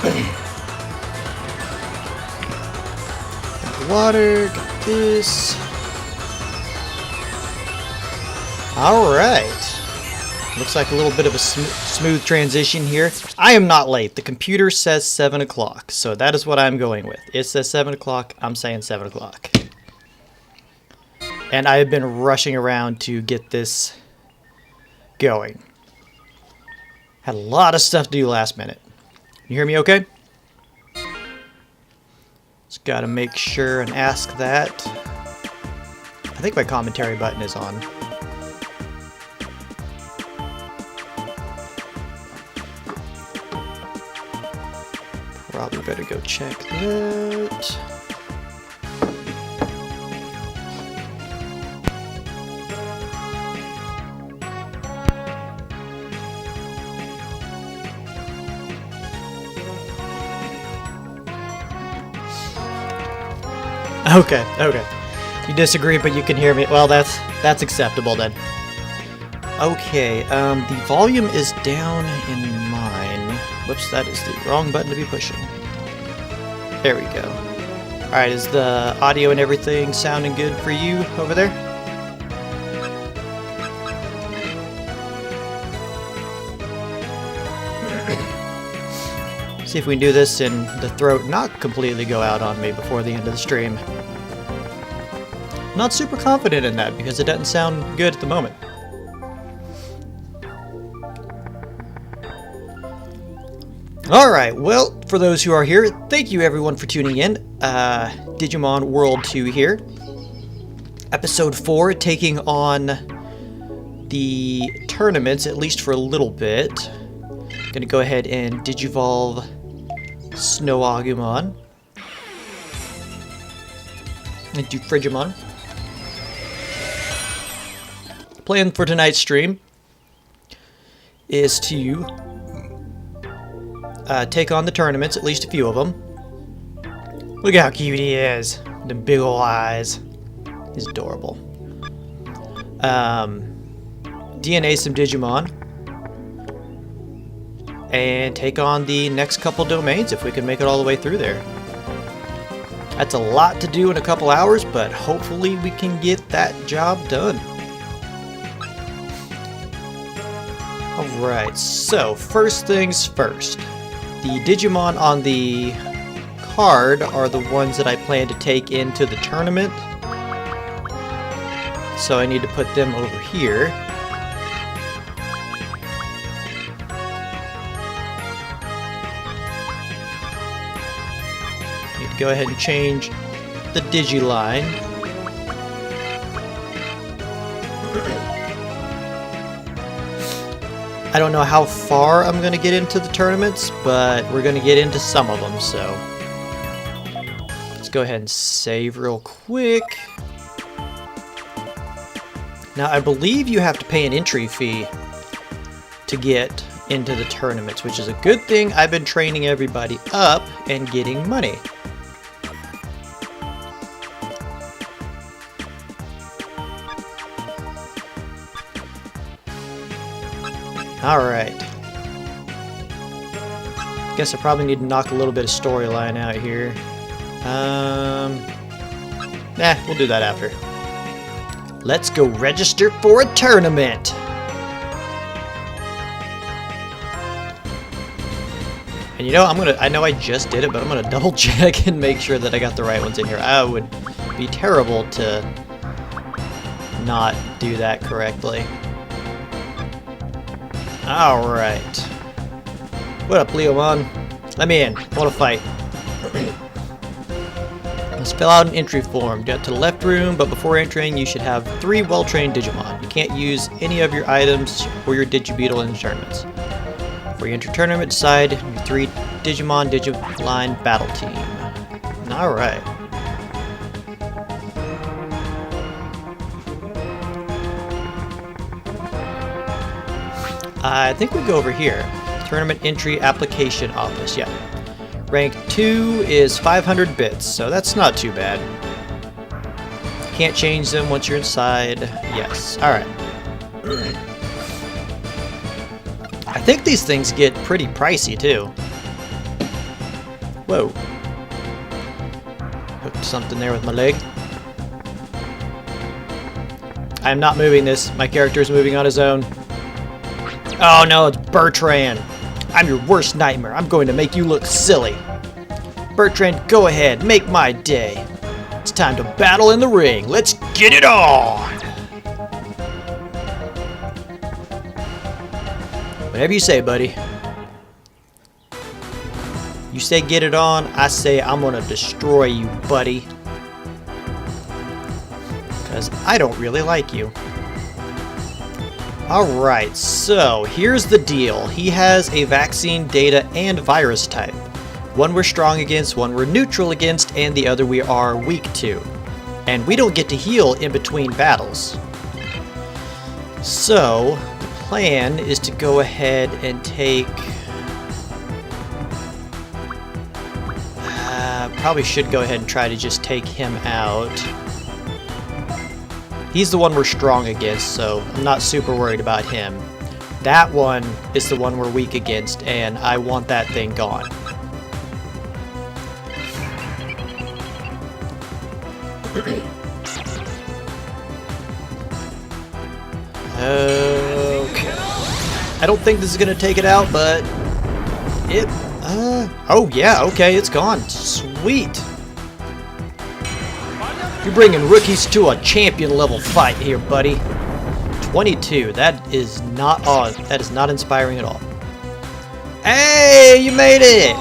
Got the water, got this. Alright. Looks like a little bit of a smooth transition here. I am not late. The computer says 7 o'clock, so that is what I'm going with. It says 7 o'clock, I'm saying 7 o'clock. And I have been rushing around to get this going. Had a lot of stuff to do last minute. You hear me okay? Just gotta make sure and ask that. I think my commentary button is on. Probably better go check that. Okay, okay. You disagree, but you can hear me. Well, that's acceptable then. Okay, the volume is down in mine. Whoops, that is the wrong button to be pushing. There we go. Alright, is the audio and everything sounding good for you over there? See if we can do this and the throat not completely go out on me before the end of the stream. Not super confident in that because it doesn't sound good at the moment. Alright, well, for those who are here, thank you everyone for tuning in. Digimon World 2 here. Episode 4, taking on the tournaments, at least for a little bit. Gonna go ahead and Digivolve Snow Agumon. And do Frigimon. Plan for tonight's stream is to take on the tournaments, at least a few of them. Look how cute he is. The big ol' eyes. He's adorable. DNA some Digimon. And take on the next couple domains if we can make it all the way through there. That's a lot to do in a couple hours, but hopefully we can get that job done. Alright, so first things first. The Digimon on the card are the ones that I plan to take into the tournament. So I need to put them over here. Need to go ahead and change the Digiline. I don't know how far I'm going to get into the tournaments, but we're going to get into some of them, so let's go ahead and save real quick. Now, I believe you have to pay an entry fee to get into the tournaments, which is a good thing. I've been training everybody up and getting money. Alright. Guess I probably need to knock a little bit of storyline out here. We'll do that after. Let's go register for a tournament! And you know, I know I just did it, but I'm gonna double check and make sure that I got the right ones in here. I would be terrible to not do that correctly. Alright. What up, Leomon? Let me in. I want to fight. Let's fill out an entry form. Get to the left room, but before entering, you should have 3 well-trained Digimon. You can't use any of your items or your Digibeetle in the tournaments. Before you enter tournament, decide your 3 Digimon Digiline battle team. Alright. I think we go over here. Tournament entry application office, yeah. Rank 2 is 500 bits, so that's not too bad. Can't change them once you're inside. Yes, alright. I think these things get pretty pricey, too. Whoa. Hooked something there with my leg. I am not moving this. My character is moving on his own. Oh no, it's Bertrand. I'm your worst nightmare. I'm going to make you look silly. Bertrand, go ahead. Make my day. It's time to battle in the ring. Let's get it on! Whatever you say, buddy. You say get it on, I say I'm gonna destroy you, buddy. Because I don't really like you. Alright, so here's the deal. He has a vaccine, data, and virus type. One we're strong against, one we're neutral against, and the other we are weak to. And we don't get to heal in between battles. So, the plan is to go ahead and take... probably should go ahead and try to just take him out. He's the one we're strong against, so I'm not super worried about him. That one is the one we're weak against, and I want that thing gone. Okay. I don't think this is gonna take it out, but it... oh yeah, okay, it's gone. Sweet. You're bringing rookies to a champion level fight here, buddy. 22. That is not odd. That is not inspiring at all. Hey, you made it!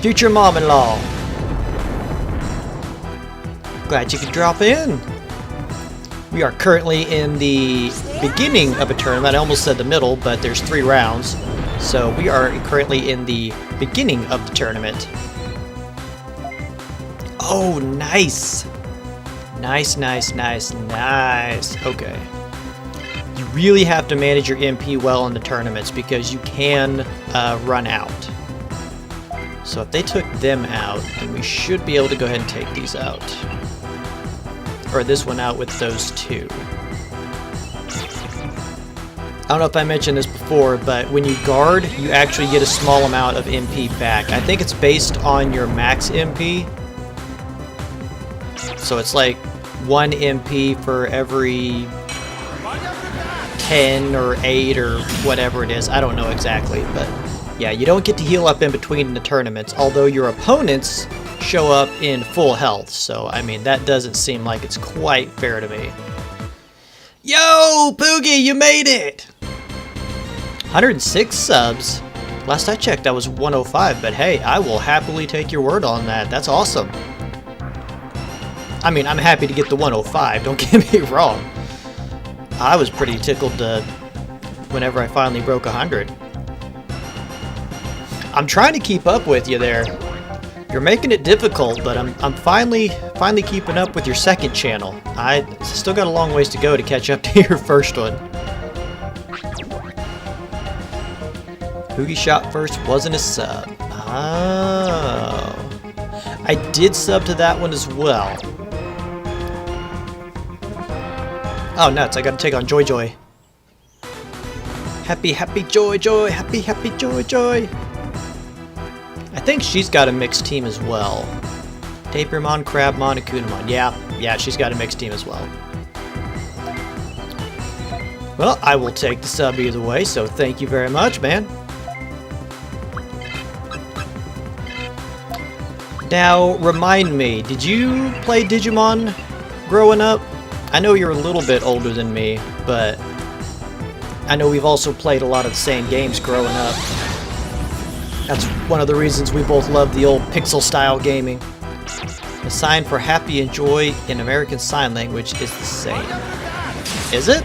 Future mom-in-law. Glad you could drop in. We are currently in the beginning of a tournament. I almost said the middle, but there's 3 rounds. So we are currently in the beginning of the tournament. Oh, nice. Nice, nice, nice, nice. Okay. You really have to manage your MP well in the tournaments because you can run out. So if they took them out, then we should be able to go ahead and take these out. Or this one out with those 2. I don't know if I mentioned this before, but when you guard, you actually get a small amount of MP back. I think it's based on your max MP. So it's like 1 MP for every 10 or 8 or whatever it is. I don't know exactly, but yeah, you don't get to heal up in between the tournaments, although your opponents show up in full health. So, I mean, that doesn't seem like it's quite fair to me. Yo, Poogie, you made it! 106 subs. Last I checked, that was 105, but hey, I will happily take your word on that. That's awesome. I mean, I'm happy to get the 105, don't get me wrong. I was pretty tickled whenever I finally broke 100. I'm trying to keep up with you there. You're making it difficult, but I'm finally keeping up with your second channel. I still got a long ways to go to catch up to your first one. Poogie shot first wasn't a sub. Oh. I did sub to that one as well. Oh, nuts, I gotta take on Joy Joy. Happy, happy, Joy Joy, happy, happy, Joy Joy. I think she's got a mixed team as well. Tapermon, Crabmon, Akunamon. Yeah, she's got a mixed team as well. Well, I will take the sub either way, so thank you very much, man. Now, remind me, did you play Digimon growing up? I know you're a little bit older than me, but I know we've also played a lot of the same games growing up. That's one of the reasons we both love the old pixel-style gaming. The sign for happy and joy in American Sign Language is the same. Is it?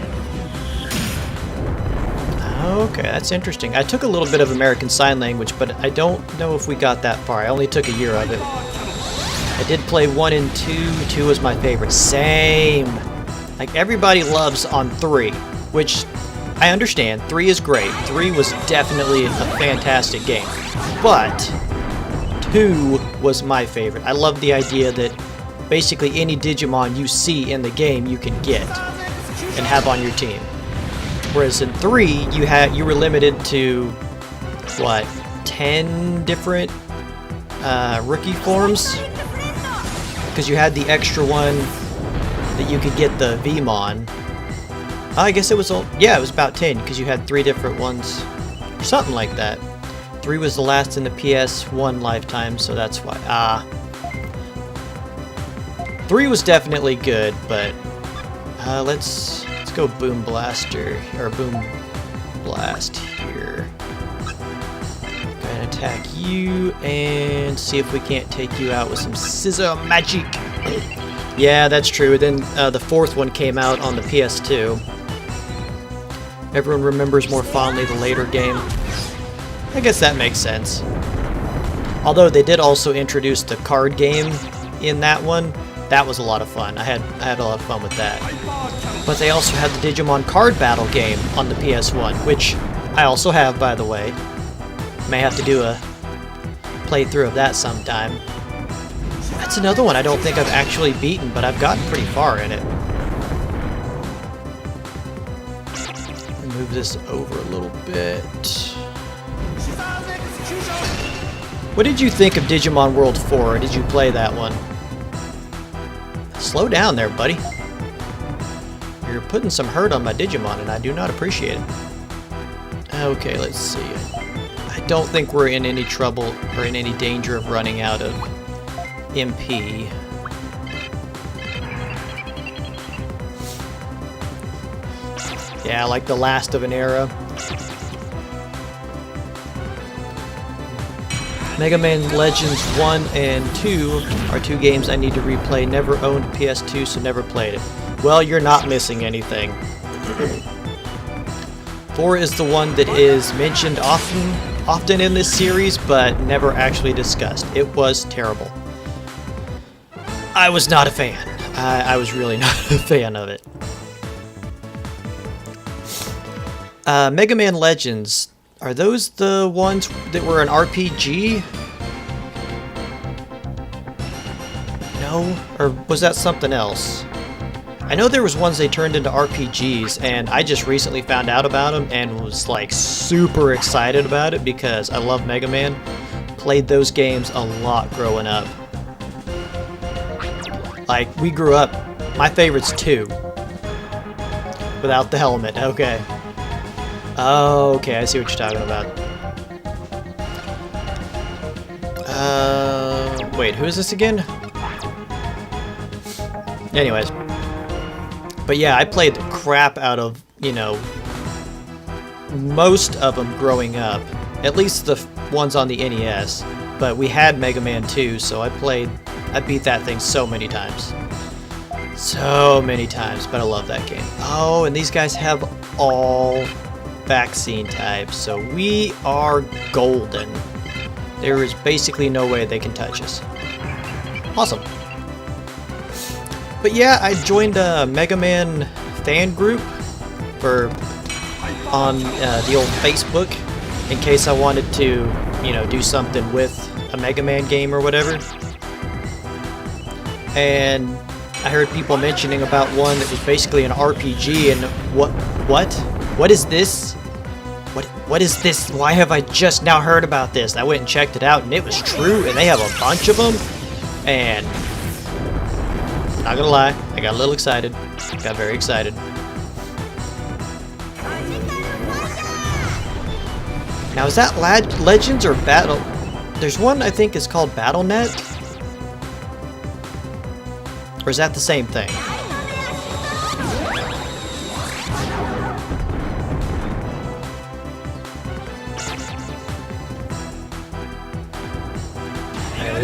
Okay, that's interesting. I took a little bit of American Sign Language, but I don't know if we got that far. I only took a year of it. I did play 1 and 2. 2 was my favorite. Same! Like, everybody loves on 3, which I understand. 3 is great. 3 was definitely a fantastic game. But 2 was my favorite. I love the idea that basically any Digimon you see in the game you can get and have on your team. Whereas in 3, you were limited to, what, 10 different rookie forms, because you had the extra one that you could get the Vmon. I guess it was yeah, it was about 10 because you had 3 different ones, or something like that. 3 was the last in the PS1 lifetime, so that's why. 3 was definitely good, but let's go Boom Blaster or Boom Blast here. Gonna attack you and see if we can't take you out with some scissor magic. Yeah, that's true. Then the 4th one came out on the PS2. Everyone remembers more fondly the later game. I guess that makes sense. Although they did also introduce the card game in that one. That was a lot of fun. I had a lot of fun with that. But they also had the Digimon card battle game on the PS1, which I also have, by the way. May have to do a playthrough of that sometime. That's another one I don't think I've actually beaten, but I've gotten pretty far in it. Move this over a little bit. What did you think of Digimon World 4? Or did you play that one? Slow down there, buddy. You're putting some hurt on my Digimon, and I do not appreciate it. Okay, let's see. I don't think we're in any trouble or in any danger of running out of MP. Yeah, like the last of an era. Mega Man Legends 1 and 2 are 2 games I need to replay. Never owned PS2, so never played it. Well, you're not missing anything. 4 is the one that is mentioned often in this series, but never actually discussed. It was terrible. I was not a fan. I was really not a fan of it. Mega Man Legends, are those the ones that were an RPG? No? Or was that something else? I know there was ones they turned into RPGs, and I just recently found out about them and was like super excited about it because I love Mega Man. Played those games a lot growing up. Like, we grew up, my favorite's 2. Without the helmet, okay. Okay, I see what you're talking about. Wait, who is this again? Anyways. But yeah, I played the crap out of, you know, most of them growing up. At least the ones on the NES. But we had Mega Man 2, so I beat that thing so many times. So many times, but I love that game. Oh, and these guys have all vaccine types, so we are golden. There is basically no way they can touch us. Awesome. But yeah, I joined a Mega Man fan group on the old Facebook in case I wanted to, you know, do something with a Mega Man game or whatever. And I heard people mentioning about one that was basically an RPG, and what is this? What is this? Why have I just now heard about this? I went and checked it out, and it was true, and they have a bunch of them, and not gonna lie, I got a little excited. Got very excited. Now, is that Legends or Battle? There's one I think is called BattleNet. Or is that the same thing?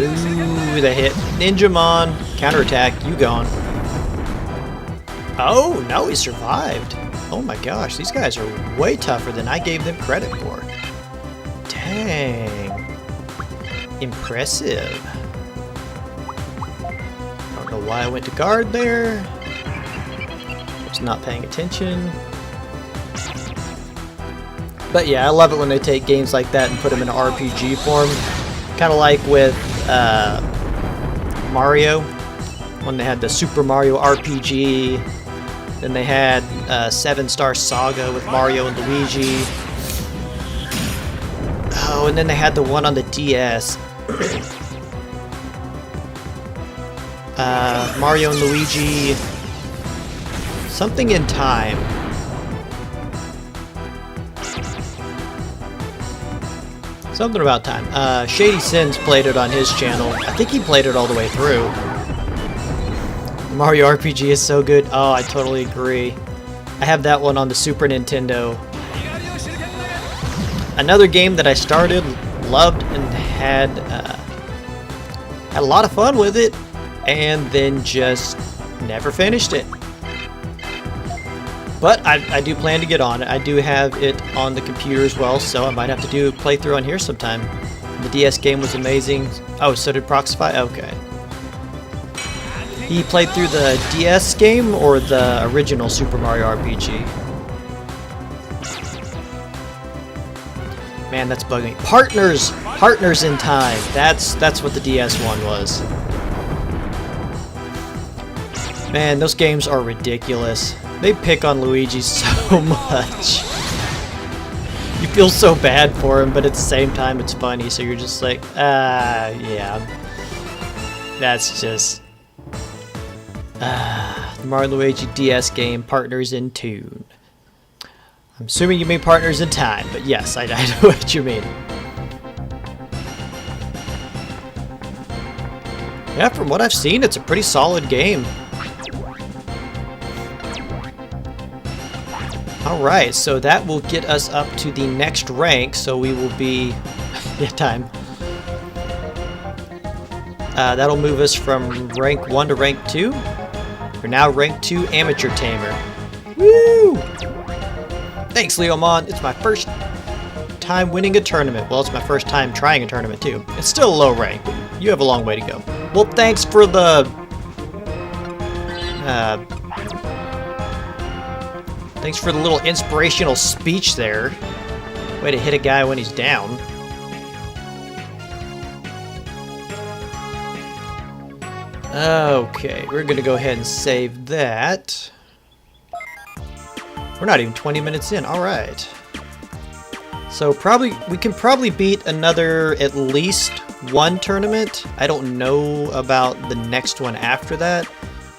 Ooh, they hit. Ninjamon. Counterattack. You gone. Oh, no, he survived. Oh my gosh, these guys are way tougher than I gave them credit for. Dang. Impressive. Don't know why I went to guard there. Just not paying attention. But yeah, I love it when they take games like that and put them in RPG form. Kind of like with Mario, when they had the Super Mario RPG. Then they had 7-Star Saga with Mario and Luigi. Oh, and then they had the one on the DS. Mario and Luigi, something in time. Something about time. Shady Sins played it on his channel. I think he played it all the way through. Mario RPG is so good. Oh, I totally agree. I have that one on the Super Nintendo. Another game that I started, loved, and had a lot of fun with it, and then just never finished it. But I do plan to get on it. I do have it on the computer as well, so I might have to do a playthrough on here sometime. The DS game was amazing. Oh, so did Proxify? Okay. He played through the DS game or the original Super Mario RPG? Man, that's bugging me. Partners! Partners in Time. That's what the DS one was. Man, those games are ridiculous. They pick on Luigi so much. You feel so bad for him, but at the same time it's funny, so you're just like, yeah. That's just... the Mario Luigi DS game, Partners in Tune. I'm assuming you mean Partners in Time, but yes, I know what you mean. Yeah, from what I've seen, it's a pretty solid game. Alright, so that will get us up to the next rank, so we will be... yeah, time. That'll move us from rank 1 to rank 2. We're now rank 2 Amateur Tamer. Woo! Thanks, Leomon. It's my first time winning a tournament. Well, it's my first time trying a tournament, too. It's still a low rank, but you have a long way to go. Well, thanks for the... thanks for the little inspirational speech there. Way to hit a guy when he's down. Okay, we're gonna go ahead and save that. We're not even 20 minutes in, alright. So we can probably beat another at least one tournament. I don't know about the next one after that.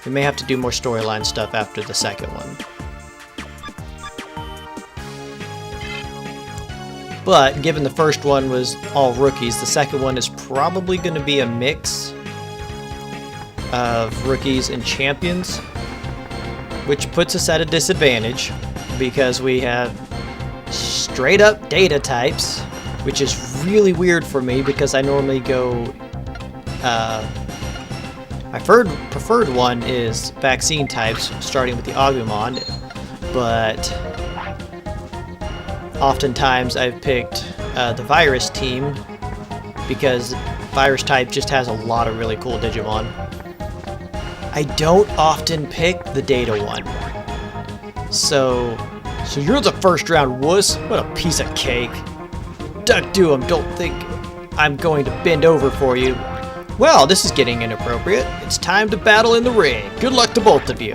We may have to do more storyline stuff after the second one. But given the first one was all rookies, the second one is probably going to be a mix of rookies and champions, which puts us at a disadvantage because we have straight up data types, which is really weird for me because I normally go my preferred one is vaccine types, starting with the Agumon, but oftentimes I've picked the virus team because virus type just has a lot of really cool Digimon. I don't often pick the data one. So you're the first round wuss? What a piece of cake. Duck Doom, don't think I'm going to bend over for you. Well, this is getting inappropriate. It's time to battle in the ring. Good luck to both of you.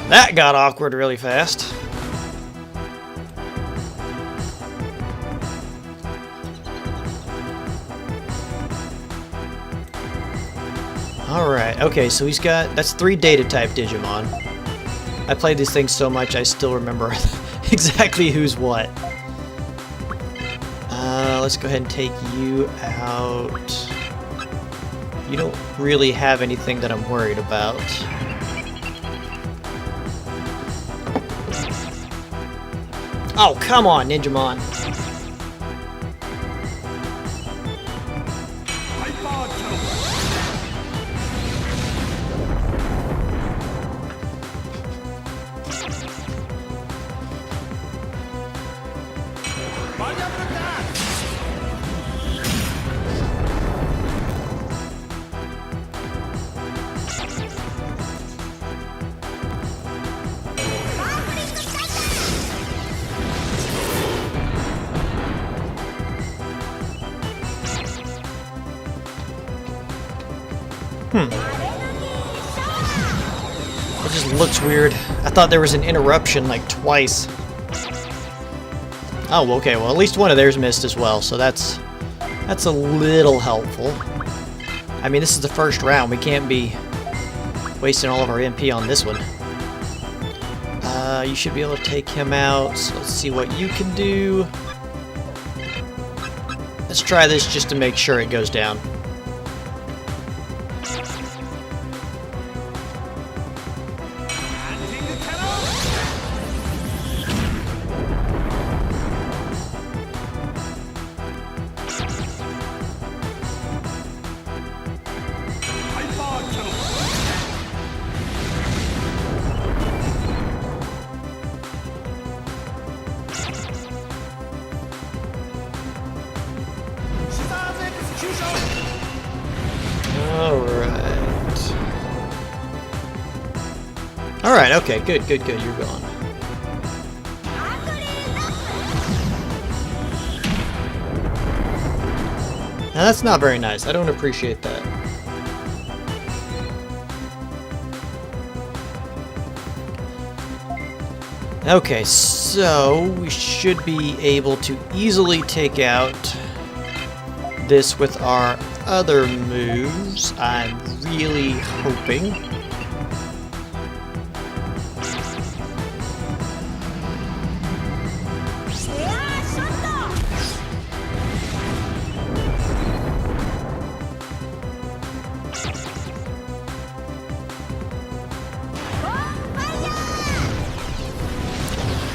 That got awkward really fast. Alright, okay, so he's got... that's 3 data type Digimon. I played these things so much I still remember exactly who's what. Let's go ahead and take you out. You don't really have anything that I'm worried about. Oh, come on, Ninjamon. It just looks weird. I thought there was an interruption like twice. Oh, okay, well at least one of theirs missed as well, so that's That's a little helpful. I mean, this is the first round. We can't be wasting all of our MP on this one. You should be able to take him out. So let's see what you can do. Let's try this just to make sure it goes down. Alright, okay, good, you're gone. Now that's not very nice, I don't appreciate that. Okay, so we should be able to easily take out this with our other moves, I'm really hoping.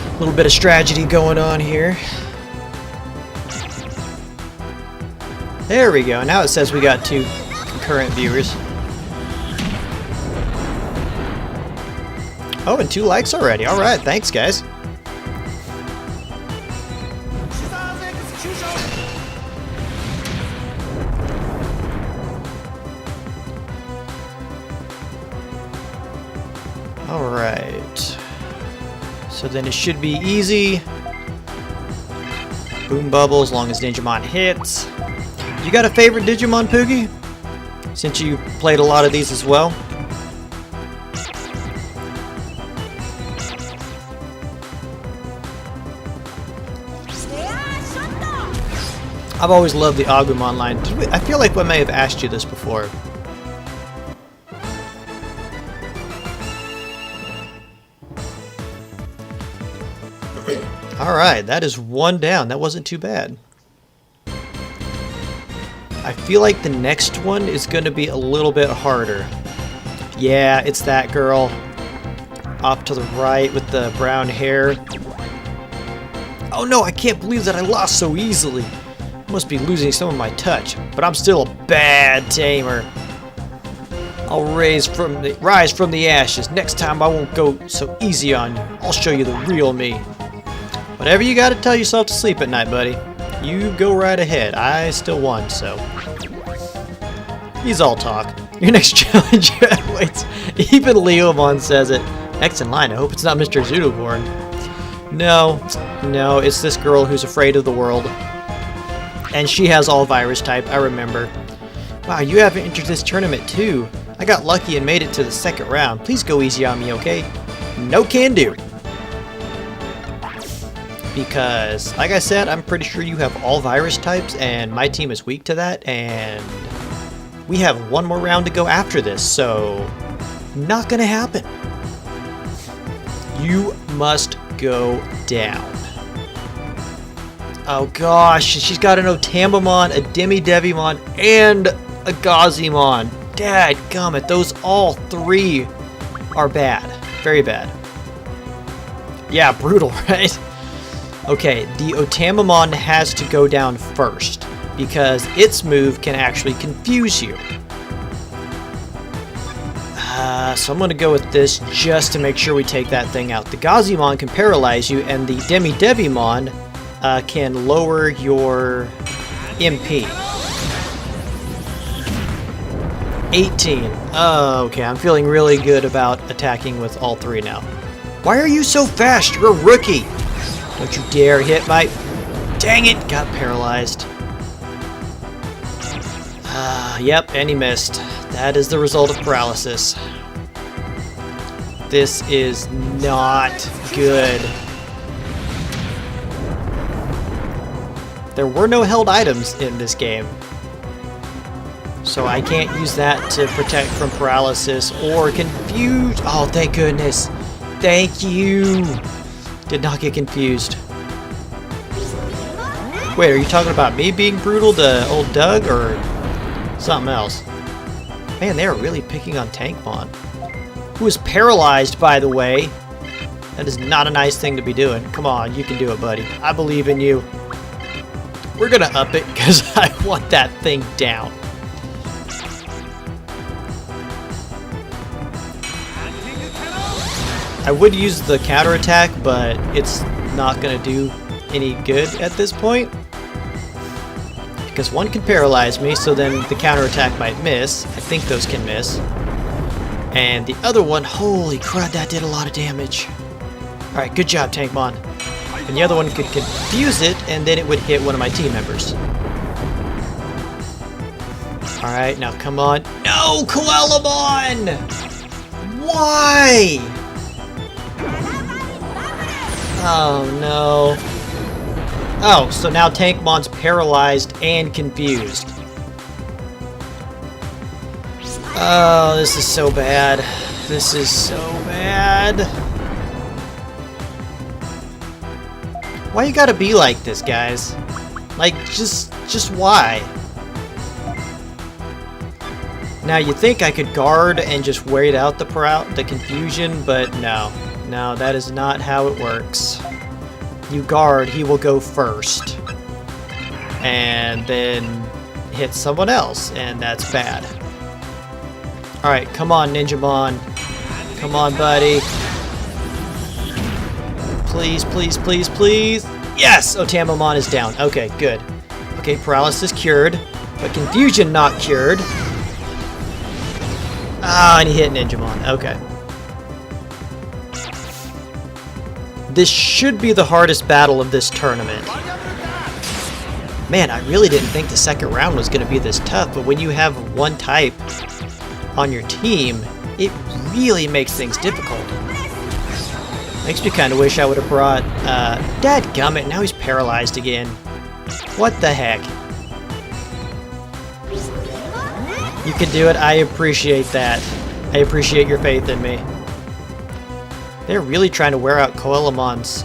A little bit of strategy going on here. There we go. Now it says we got 2 concurrent viewers. Oh, and 2 likes already. Alright, thanks guys. Alright. So then it should be easy. Boom bubble as long as Digimon hits. You got a favorite Digimon, Poogie? Since you played a lot of these as well. I've always loved the Agumon line. I feel like we may have asked you this before. Alright, that is 1 down. That wasn't too bad. I feel like the next one is going to be a little bit harder. Yeah, it's that girl. Off to the right with the brown hair. Oh no, I can't believe that I lost so easily. Must be losing some of my touch, but I'm still a bad tamer. I'll rise from the ashes. Next time I won't go so easy on you. I'll show you the real me. Whatever you gotta tell yourself to sleep at night, buddy. You go right ahead. I still won, so. He's all talk. Your next challenge waits. Even Leomon says it. Next in line, I hope it's not Mr. Zudoborn. No, it's this girl who's afraid of the world. And she has all virus type, I remember. Wow, you haven't entered this tournament too. I got lucky and made it to the 2nd round. Please go easy on me, okay? No can do. Because, like I said, I'm pretty sure you have all virus types, and my team is weak to that, and we have 1 more round to go after this, so not gonna happen. You must go down. Oh gosh, she's got an Otamamon, a Demi-Devimon, and a Gazimon. Dadgummit, those all 3 are bad. Very bad. Yeah, brutal, right? Okay, the Otamamon has to go down first, because its move can actually confuse you. So I'm going to go with this just to make sure we take that thing out. The Gazimon can paralyze you, and the Demi-Devimon can lower your MP. 18. Oh, okay, I'm feeling really good about attacking with all 3 now. Why are you so fast? You're a rookie! Don't you dare hit my... Dang it! Got paralyzed. Yep, and he missed. That is the result of paralysis. This is not good. There were no held items in this game. So I can't use that to protect from paralysis or confuse. Oh, thank goodness. Thank you. Did not get confused. Wait, are you talking about me being brutal to old Doug or something else? Man, they are really picking on Tankmon, who is paralyzed, by the way. That is not a nice thing to be doing. Come on, you can do it, buddy. I believe in you. We're gonna up it because I want that thing down. I would use the counterattack, but it's not gonna do any good at this point. Because one can paralyze me, so then the counterattack might miss. I think those can miss. And the other one, holy crud, that did a lot of damage. Alright, good job, Tankmon. And the other one could confuse it, and then it would hit one of my team members. Alright, now come on. No, Coelamon! Why? Oh, no. Oh, so now Tankmon's paralyzed and confused. Oh, this is so bad. This is so bad. Why you gotta be like this, guys? Like, just why? Now, you think I could guard and just wait out the confusion, but no. No, that is not how it works. You guard, he will go first. And then hit someone else, and that's bad. Alright, come on, Ninjamon. Come on, buddy. Please, please, please, please. Yes! Otamamon is down. Okay, good. Okay, paralysis cured, but confusion not cured. Ah, and he hit Ninjamon. Okay. This should be the hardest battle of this tournament. Man, I really didn't think the second round was going to be this tough, but when you have one type on your team, it really makes things difficult. Makes me kind of wish I would have brought, dadgummit, now he's paralyzed again. What the heck? You can do it, I appreciate that. I appreciate your faith in me. They're really trying to wear out Coelamon's,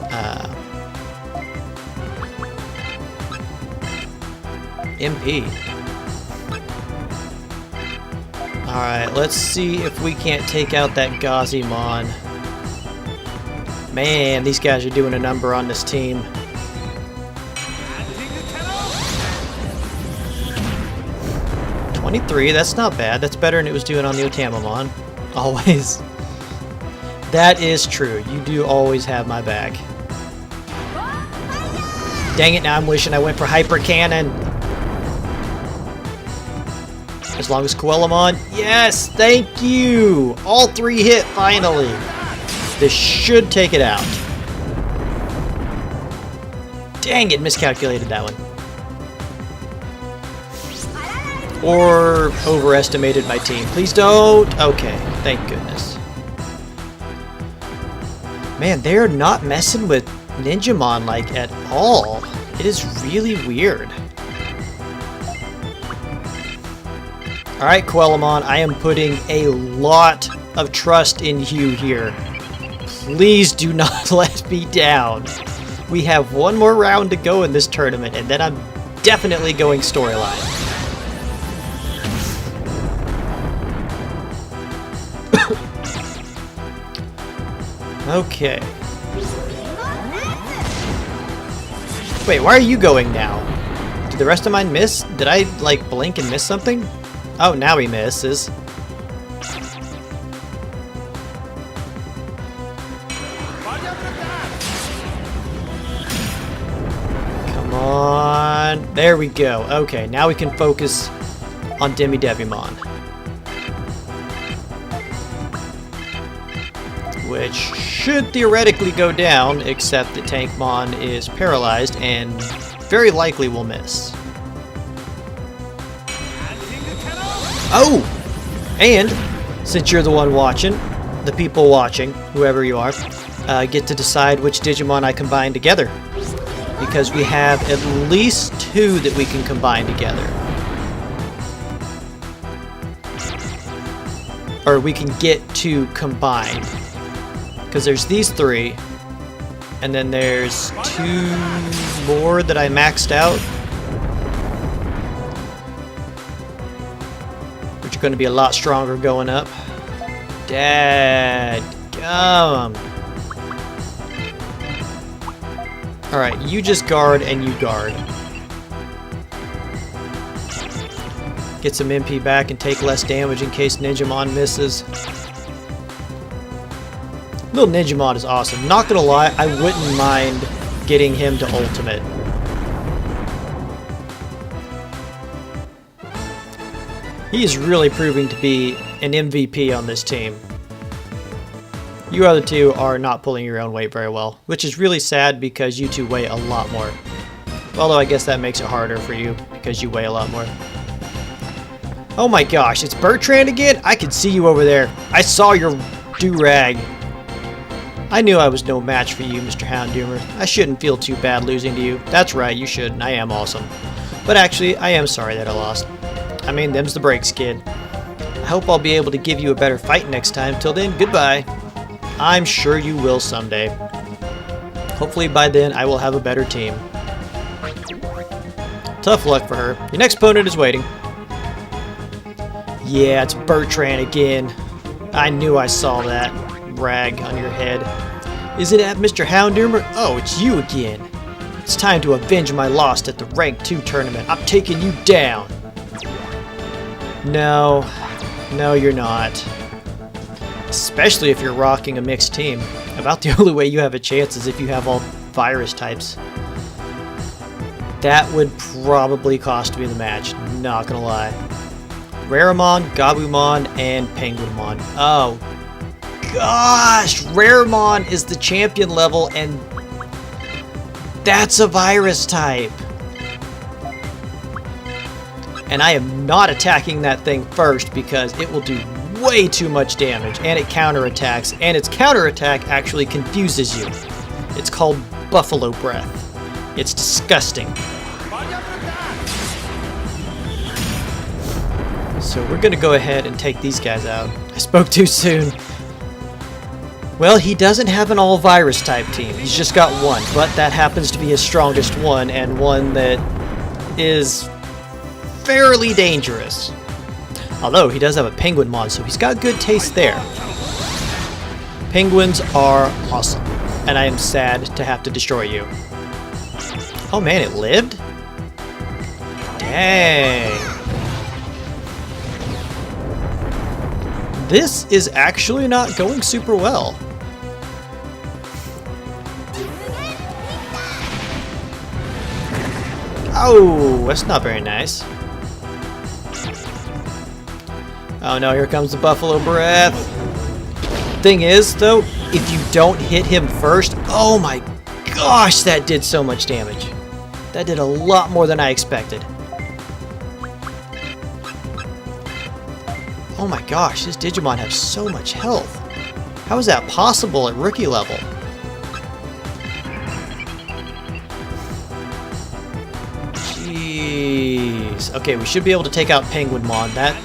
MP. Alright, let's see if we can't take out that Gazimon. Man, these guys are doing a number on this team. $23, that's not bad. That's better than it was doing on the Otamamon. Always. That is true. You do always have my back. Dang it, now I'm wishing I went for Hyper Cannon. As long as Coelamon. Yes, thank you. All three hit finally. This should take it out. Dang it, miscalculated that one. Or overestimated my team. Please don't. Okay, thank goodness. Man, they're not messing with Ninjamon like at all. It is really weird. Alright, Coelamon, I am putting a lot of trust in you here. Please do not let me down. We have one more round to go in this tournament, and then I'm definitely going storyline. Okay. Wait, why are you going now? Did the rest of mine miss? Did I, like, blink and miss something? Oh, now he misses. Come on. There we go. Okay, now we can focus on Digimon. Which should theoretically go down, except that Tankmon is paralyzed and very likely will miss. Oh! And, since you're the one watching, the people watching, whoever you are, get to decide which Digimon I combine together. because we have at least 2 that we can combine together. Or we can get to combine. Because there's these 3, and then there's 2 more that I maxed out, which are going to be a lot stronger going up. Dadgum. Alright, you just guard and you guard. Get some MP back and take less damage in case Digimon misses. Little Digimon is awesome. Not gonna lie, I wouldn't mind getting him to ultimate. He is really proving to be an MVP on this team. You other 2 are not pulling your own weight very well, which is really sad because you 2 weigh a lot more. Although I guess that makes it harder for you because you weigh a lot more. Oh my gosh, it's Bertrand again? I could see you over there. I saw your do-rag. I knew I was no match for you, Mr. Hounddoomer. I shouldn't feel too bad losing to you. That's right, you shouldn't. I am awesome. But actually, I am sorry that I lost. I mean, them's the breaks, kid. I hope I'll be able to give you a better fight next time. Till then, goodbye. I'm sure you will someday. Hopefully by then I will have a better team. Tough luck for her. Your next opponent is waiting. Yeah, it's Bertrand again. I knew I saw that rag on your head. Is it at Mr. Hounddoomer? Oh, it's you again. It's time to avenge my loss at the Rank 2 tournament. I'm taking you down. No, you're not. Especially if you're rocking a mixed team. About the only way you have a chance is if you have all virus types. That would probably cost me the match, not gonna lie. Raramon, Gabumon, and Penguinmon. Oh gosh, Raramon is the champion level and that's a virus type. And I am not attacking that thing first because it will do way too much damage and it counterattacks, and its counterattack actually confuses you. It's called Buffalo Breath. It's disgusting. So we're gonna go ahead and take these guys out. I spoke too soon. Well, he doesn't have an all-virus type team. He's just got one, but that happens to be his strongest one, and one that is fairly dangerous. Although he does have a Penguinmon, so he's got good taste there. Penguins are awesome, and I am sad to have to destroy you. Oh man, it lived? Dang. This is actually not going super well. Oh, that's not very nice. Oh no, here comes the Buffalo Breath. Thing is, though, if you don't hit him first, oh my gosh, that did so much damage. That did a lot more than I expected. Oh my gosh, this Digimon has so much health. How is that possible at rookie level? Jeez. Okay, we should be able to take out Penguinmon. That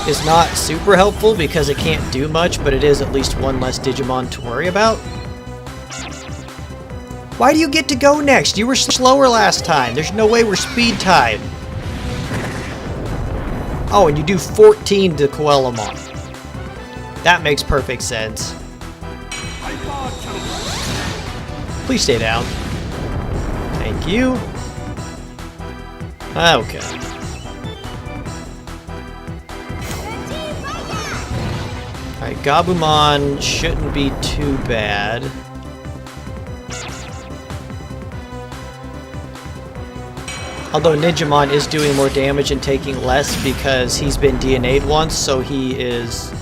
is not super helpful because it can't do much, but it is at least one less Digimon to worry about. Why do you get to go next? You were slower last time. There's no way we're speed tied. Oh, and you do 14 to Coelamon. That makes perfect sense. Please stay down. Thank you. Okay. Alright, Gabumon shouldn't be too bad. Although Digimon is doing more damage and taking less because he's been DNA'd once, so he is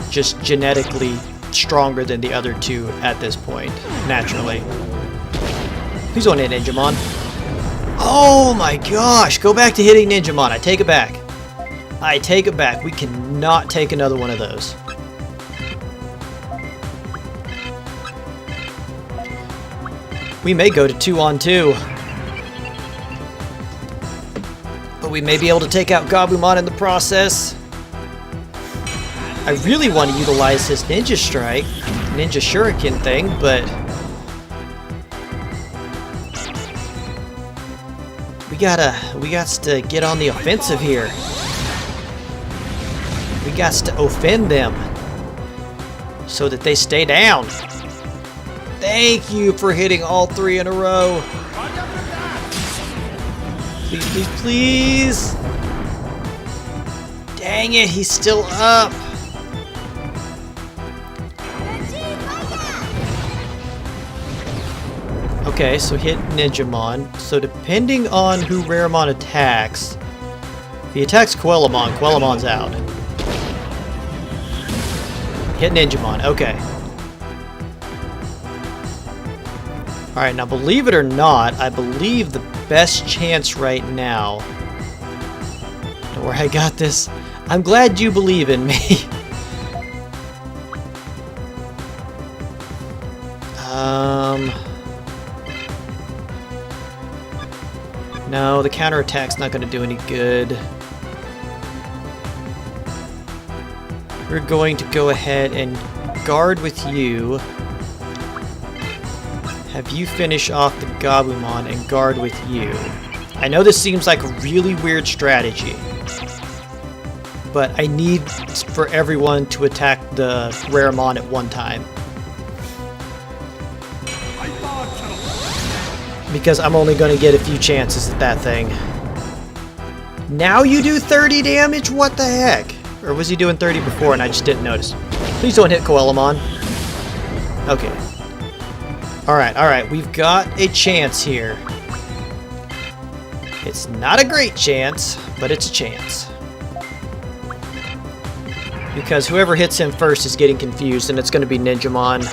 just genetically stronger than the other two at this point, naturally. Who's on it, Digimon? Oh my gosh! Go back to hitting Digimon. I take it back. I take it back. We cannot take another one of those. We may go to 2-on-2. But we may be able to take out Gabumon in the process. I really want to utilize his Ninja Strike, Ninja Shuriken thing, but we got to get on the offensive here. We got to offend them so that they stay down. Thank you for hitting all 3 in a row. Please, please, please. Dang it, he's still up. Okay, so hit Ninjamon. So depending on who Raramon attacks, if he attacks Quellamon, Quellamon's out. Hit Ninjamon, okay. Alright, now believe it or not, I believe the best chance right now... Don't worry, I got this. I'm glad you believe in me. No, the counterattack's not going to do any good. We're going to go ahead and guard with you. Have you finish off the Gabumon and guard with you. I know this seems like a really weird strategy, but I need for everyone to attack the Raramon at one time. Because I'm only going to get a few chances at that thing. Now you do 30 damage? What the heck? Or was he doing 30 before and I just didn't notice? Please don't hit Quellamon. Okay. Alright, we've got a chance here. It's not a great chance, but it's a chance. Because whoever hits him first is getting confused, and it's going to be Ninjamon.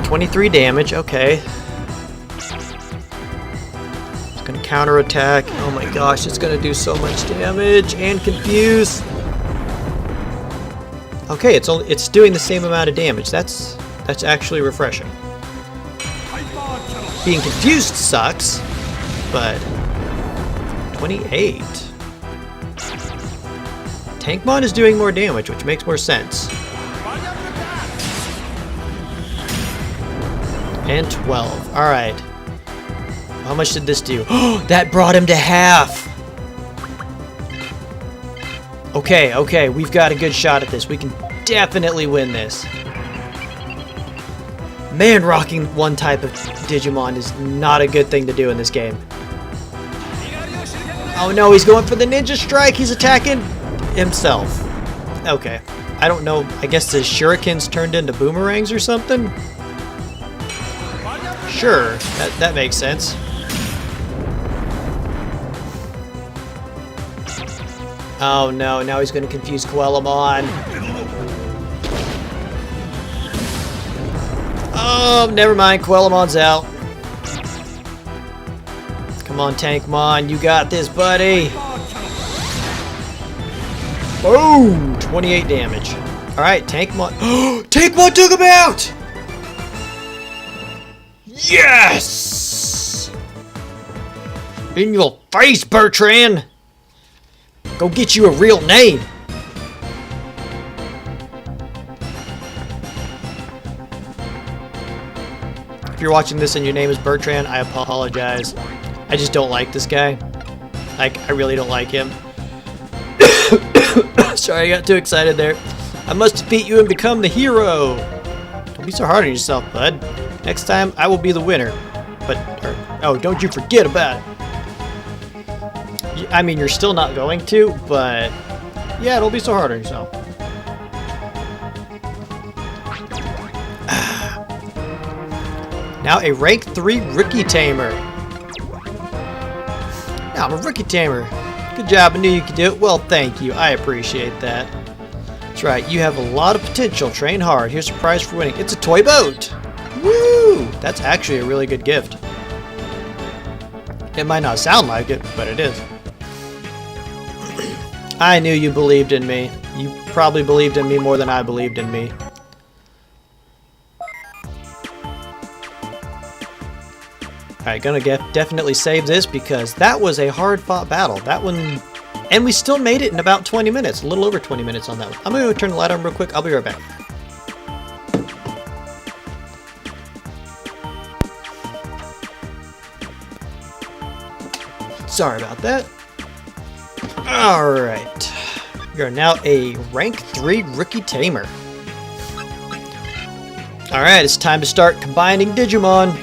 23 damage, okay. It's gonna counterattack. Oh my gosh, it's gonna do so much damage and confuse. Okay, it's doing the same amount of damage. That's actually refreshing. Being confused sucks, but 28. Tankmon is doing more damage, which makes more sense. And 12. Alright. How much did this do? Oh, that brought him to half! Okay, we've got a good shot at this. We can definitely win this. Man, rocking one type of Digimon is not a good thing to do in this game. Oh no, he's going for the Ninja Strike! He's attacking himself. Okay. I don't know. I guess the shurikens turned into boomerangs or something? Sure, that makes sense. Oh no, now he's going to confuse Quellamon. Oh, never mind, Quellamon's out. Come on, Tankmon, you got this, buddy. Boom! 28 damage. Alright, Tankmon. Tankmon took him out! Yes! In your face, Bertrand! Go get you a real name! If you're watching this and your name is Bertrand, I apologize. I just don't like this guy. Like, I really don't like him. Sorry, I got too excited there. I must defeat you and become the hero! Don't be so hard on yourself, bud. Next time, I will be the winner. Oh, don't you forget about it. I mean, you're still not going to, but yeah, don't be so hard on yourself. Now a rank 3 Rookie Tamer. Now I'm a Rookie Tamer. Good job, I knew you could do it. Well, thank you, I appreciate that. That's right, you have a lot of potential. Train hard. Here's a prize for winning. It's a toy boat. Woo! That's actually a really good gift. It might not sound like it, but it is. I knew you believed in me. You probably believed in me more than I believed in me. Alright, gonna definitely save this because that was a hard-fought battle. That one... And we still made it in about 20 minutes. A little over 20 minutes on that one. I'm gonna go turn the light on real quick. I'll be right back. Sorry about that. Alright. You're now a rank 3 rookie tamer. Alright, it's time to start combining Digimon.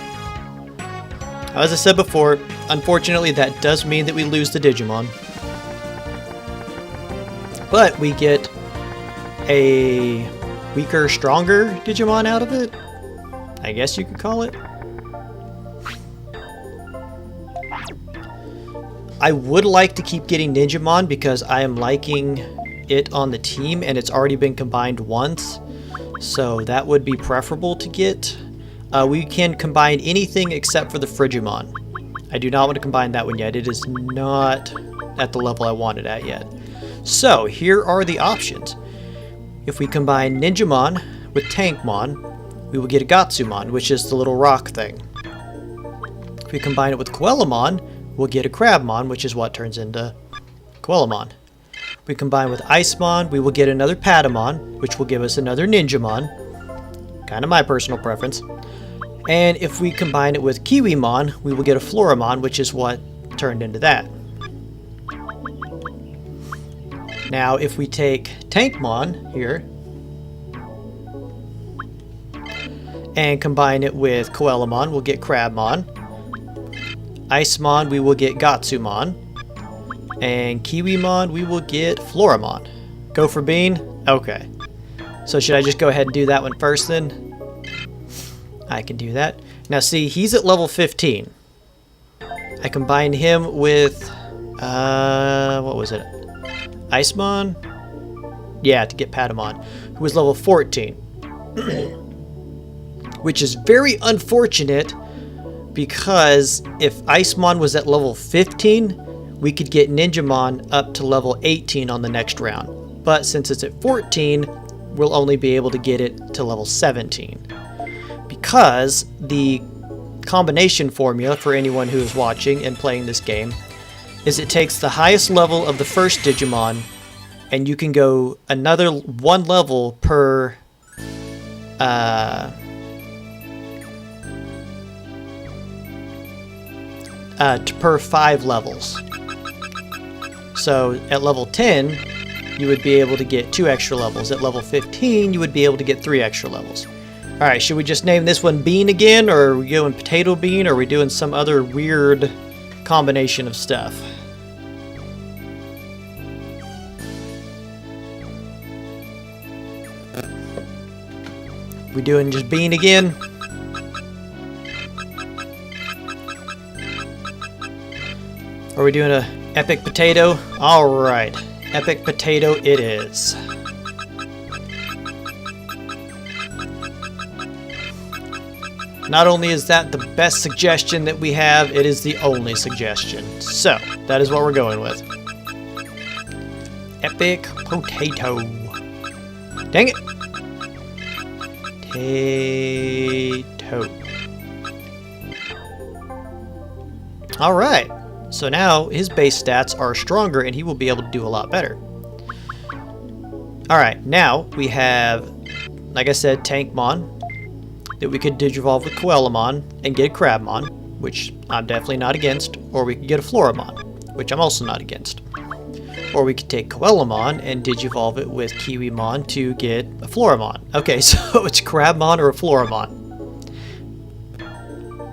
As I said before, unfortunately that does mean that we lose the Digimon. But we get a weaker, stronger Digimon out of it? I guess you could call it. I would like to keep getting Ninjamon because I am liking it on the team and it's already been combined once. So that would be preferable to get. We can combine anything except for the Frigimon. I do not want to combine that one yet. It is not at the level I want it at yet. So here are the options. If we combine Ninjamon with Tankmon, we will get a Gatsumon, which is the little rock thing. If we combine it with Quellamon, we'll get a Crabmon, which is what turns into Quellamon. If we combine with Icemon, we will get another Patamon, which will give us another Ninjamon. Kind of my personal preference. And if we combine it with Kiwimon, we will get a Floramon, which is what turned into that. Now, if we take Tankmon here and combine it with Quellamon, we'll get Crabmon. Icemon, we will get Gatsumon. And Kiwimon, we will get Floramon. Go for Bean? Okay. So should I just go ahead and do that one first then? I can do that. Now see, he's at level 15. I combined him with, what was it? Icemon? Yeah, to get Patamon, who was level 14. Which is very unfortunate because if Icemon was at level 15, we could get Ninjamon up to level 18 on the next round. But since it's at 14, we'll only be able to get it to level 17. Because the combination formula for anyone who is watching and playing this game is it takes the highest level of the first Digimon and you can go another one level per per 5 levels. So at level 10 you would be able to get 2 extra levels. At level 15 you would be able to get 3 extra levels. Alright, should we just name this one Bean again, or are we going Potato Bean, or are we doing some other weird combination of stuff? We doing just Bean again? Are we doing a Epic Potato? Alright, Epic Potato it is. Not only is that the best suggestion that we have, it is the only suggestion. So, that is what we're going with. Epic Potato. Dang it! Potato. Alright, so now his base stats are stronger and he will be able to do a lot better. Alright, now we have, like I said, Tankmon, that we could digivolve with Quellamon and get a Crabmon, which I'm definitely not against, or we could get a Floramon, which I'm also not against. Or we could take Quellamon and digivolve it with Kiwimon to get a Floramon. Okay, so it's Crabmon or a Floramon.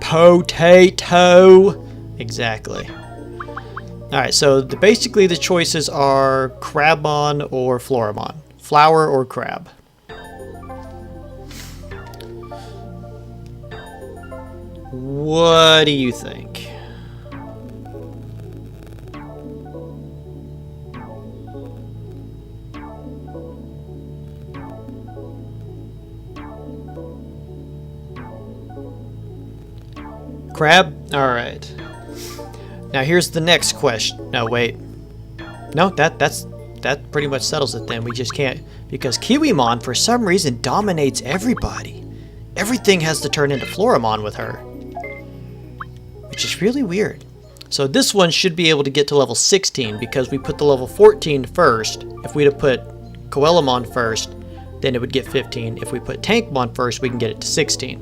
Potato! Exactly. Alright, so basically the choices are Crabmon or Floramon. Flower or crab. What do you think? Crab? Alright. Now here's the next question. No, wait. No, that's that pretty much settles it then. We just can't, because Kiwimon for some reason dominates everybody. Everything has to turn into Floramon with her, which is really weird. So this one should be able to get to level 16 because we put the level 14 first. If we'd have put Coelamon first, then it would get 15. If we put Tankmon first, we can get it to 16.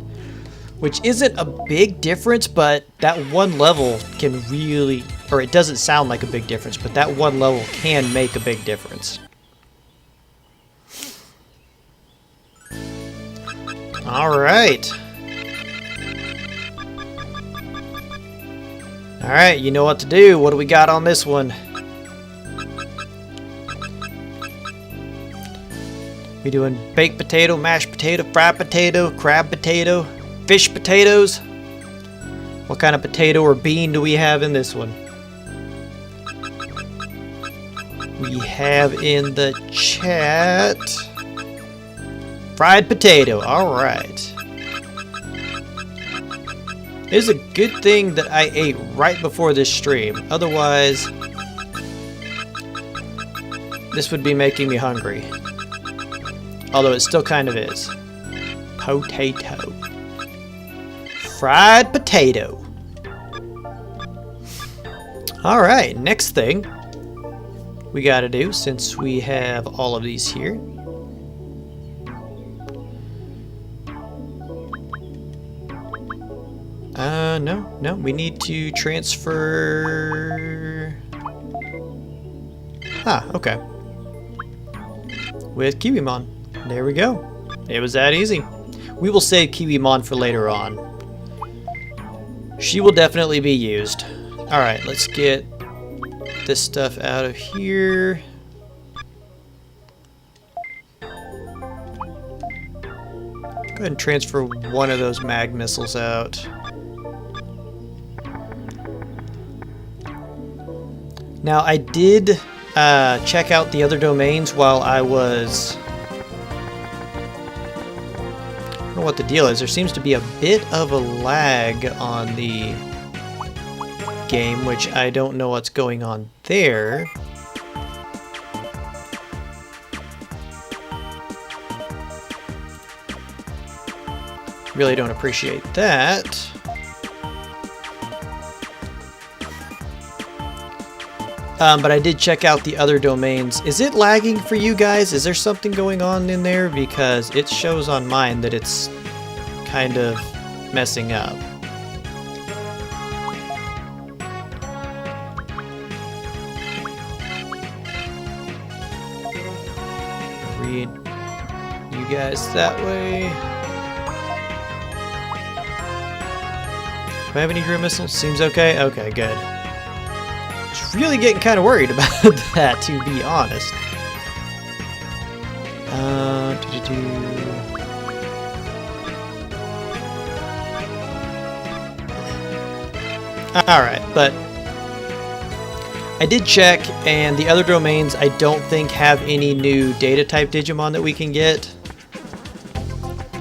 Which isn't a big difference, but that one level can really, or it doesn't sound like a big difference, but that one level can make a big difference. Alright. Alright, you know what to do. What do we got on this one? We doing baked potato, mashed potato, fried potato, crab potato, fish potatoes? What kind of potato or bean do we have in this one? We have in the chat fried potato. Alright. It is a good thing that I ate right before this stream. Otherwise, this would be making me hungry. Although it still kind of is. Potato. Fried potato. Alright, next thing we gotta do, since we have all of these here. No, we need to transfer... Ah, okay. With Kiwimon. There we go. It was that easy. We will save Kiwimon for later on. She will definitely be used. Alright, let's get this stuff out of here. Go ahead and transfer one of those mag missiles out. Now, I did check out the other domains while I was... I don't know what the deal is. There seems to be a bit of a lag on the game, which I don't know what's going on there. Really don't appreciate that. But I did check out the other domains. Is it lagging for you guys? Is there something going on in there? Because it shows on mine that it's kind of messing up. Read you guys that way. Do I have any drill missiles? Seems okay? Okay, good. Really getting kind of worried about that, to be honest. Alright, but I did check, and the other domains I don't think have any new data type Digimon that we can get,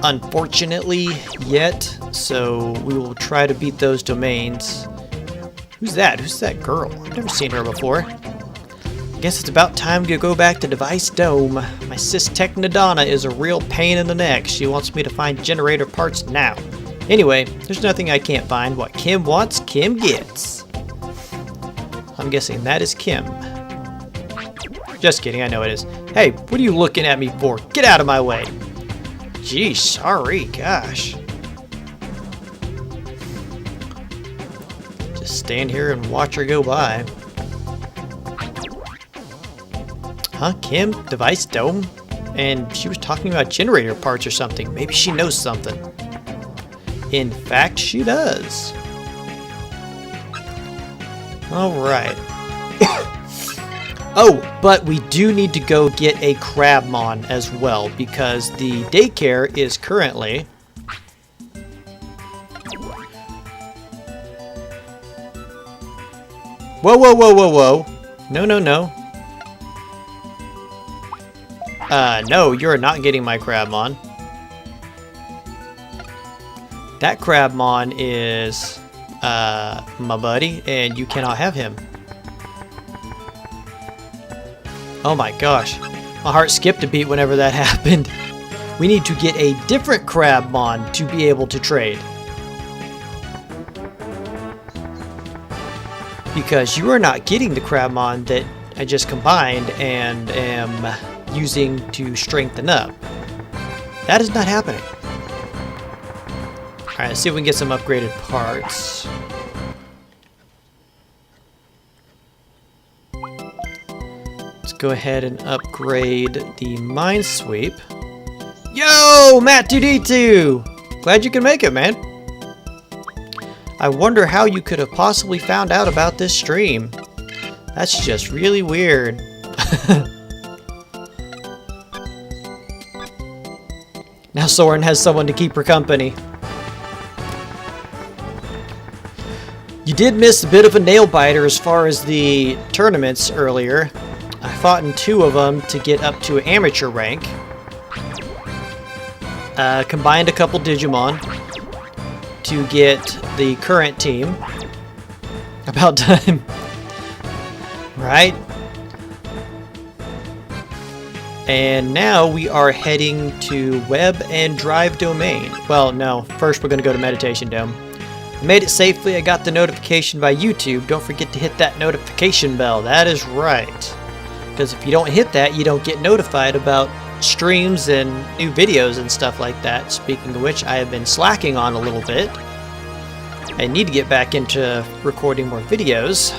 unfortunately, yet. So we will try to beat those domains. Who's that? Who's that girl? I've never seen her before. I guess it's about time to go back to Device Dome. My sis Technodonna is a real pain in the neck. She wants me to find generator parts now. Anyway, there's nothing I can't find. What Kim wants, Kim gets. I'm guessing that is Kim. Just kidding, I know it is. Hey, what are you looking at me for? Get out of my way. Geez, sorry, gosh. Stand here and watch her go by. Huh, Kim? Device Dome? And she was talking about generator parts or something. Maybe she knows something. In fact, she does. Alright. Oh, but we do need to go get a Crabmon as well, because the daycare is currently... Whoa, whoa, whoa, whoa, whoa. No, no, no. No, you're not getting my Crabmon. That Crabmon is, my buddy, and you cannot have him. Oh my gosh. My heart skipped a beat whenever that happened. We need to get a different Crabmon to be able to trade. Because you are not getting the Crabmon that I just combined and am using to strengthen up. That is not happening. Alright, let's see if we can get some upgraded parts. Let's go ahead and upgrade the Minesweep. Yo, Matt2D2! Glad you can make it, man. I wonder how you could have possibly found out about this stream. That's just really weird. Now Soren has someone to keep her company. You did miss a bit of a nail biter as far as the tournaments earlier. I fought in 2 of them to get up to amateur rank. Combined a couple Digimon to get the current team. About time. Right? And now we are heading to Web and Drive Domain. Well, no. First we're going to go to Meditation Dome. I made it safely. I got the notification by YouTube. Don't forget to hit that notification bell. That is right. Because if you don't hit that, you don't get notified about streams and new videos and stuff like that. Speaking of which, I have been slacking on a little bit. I need to get back into recording more videos.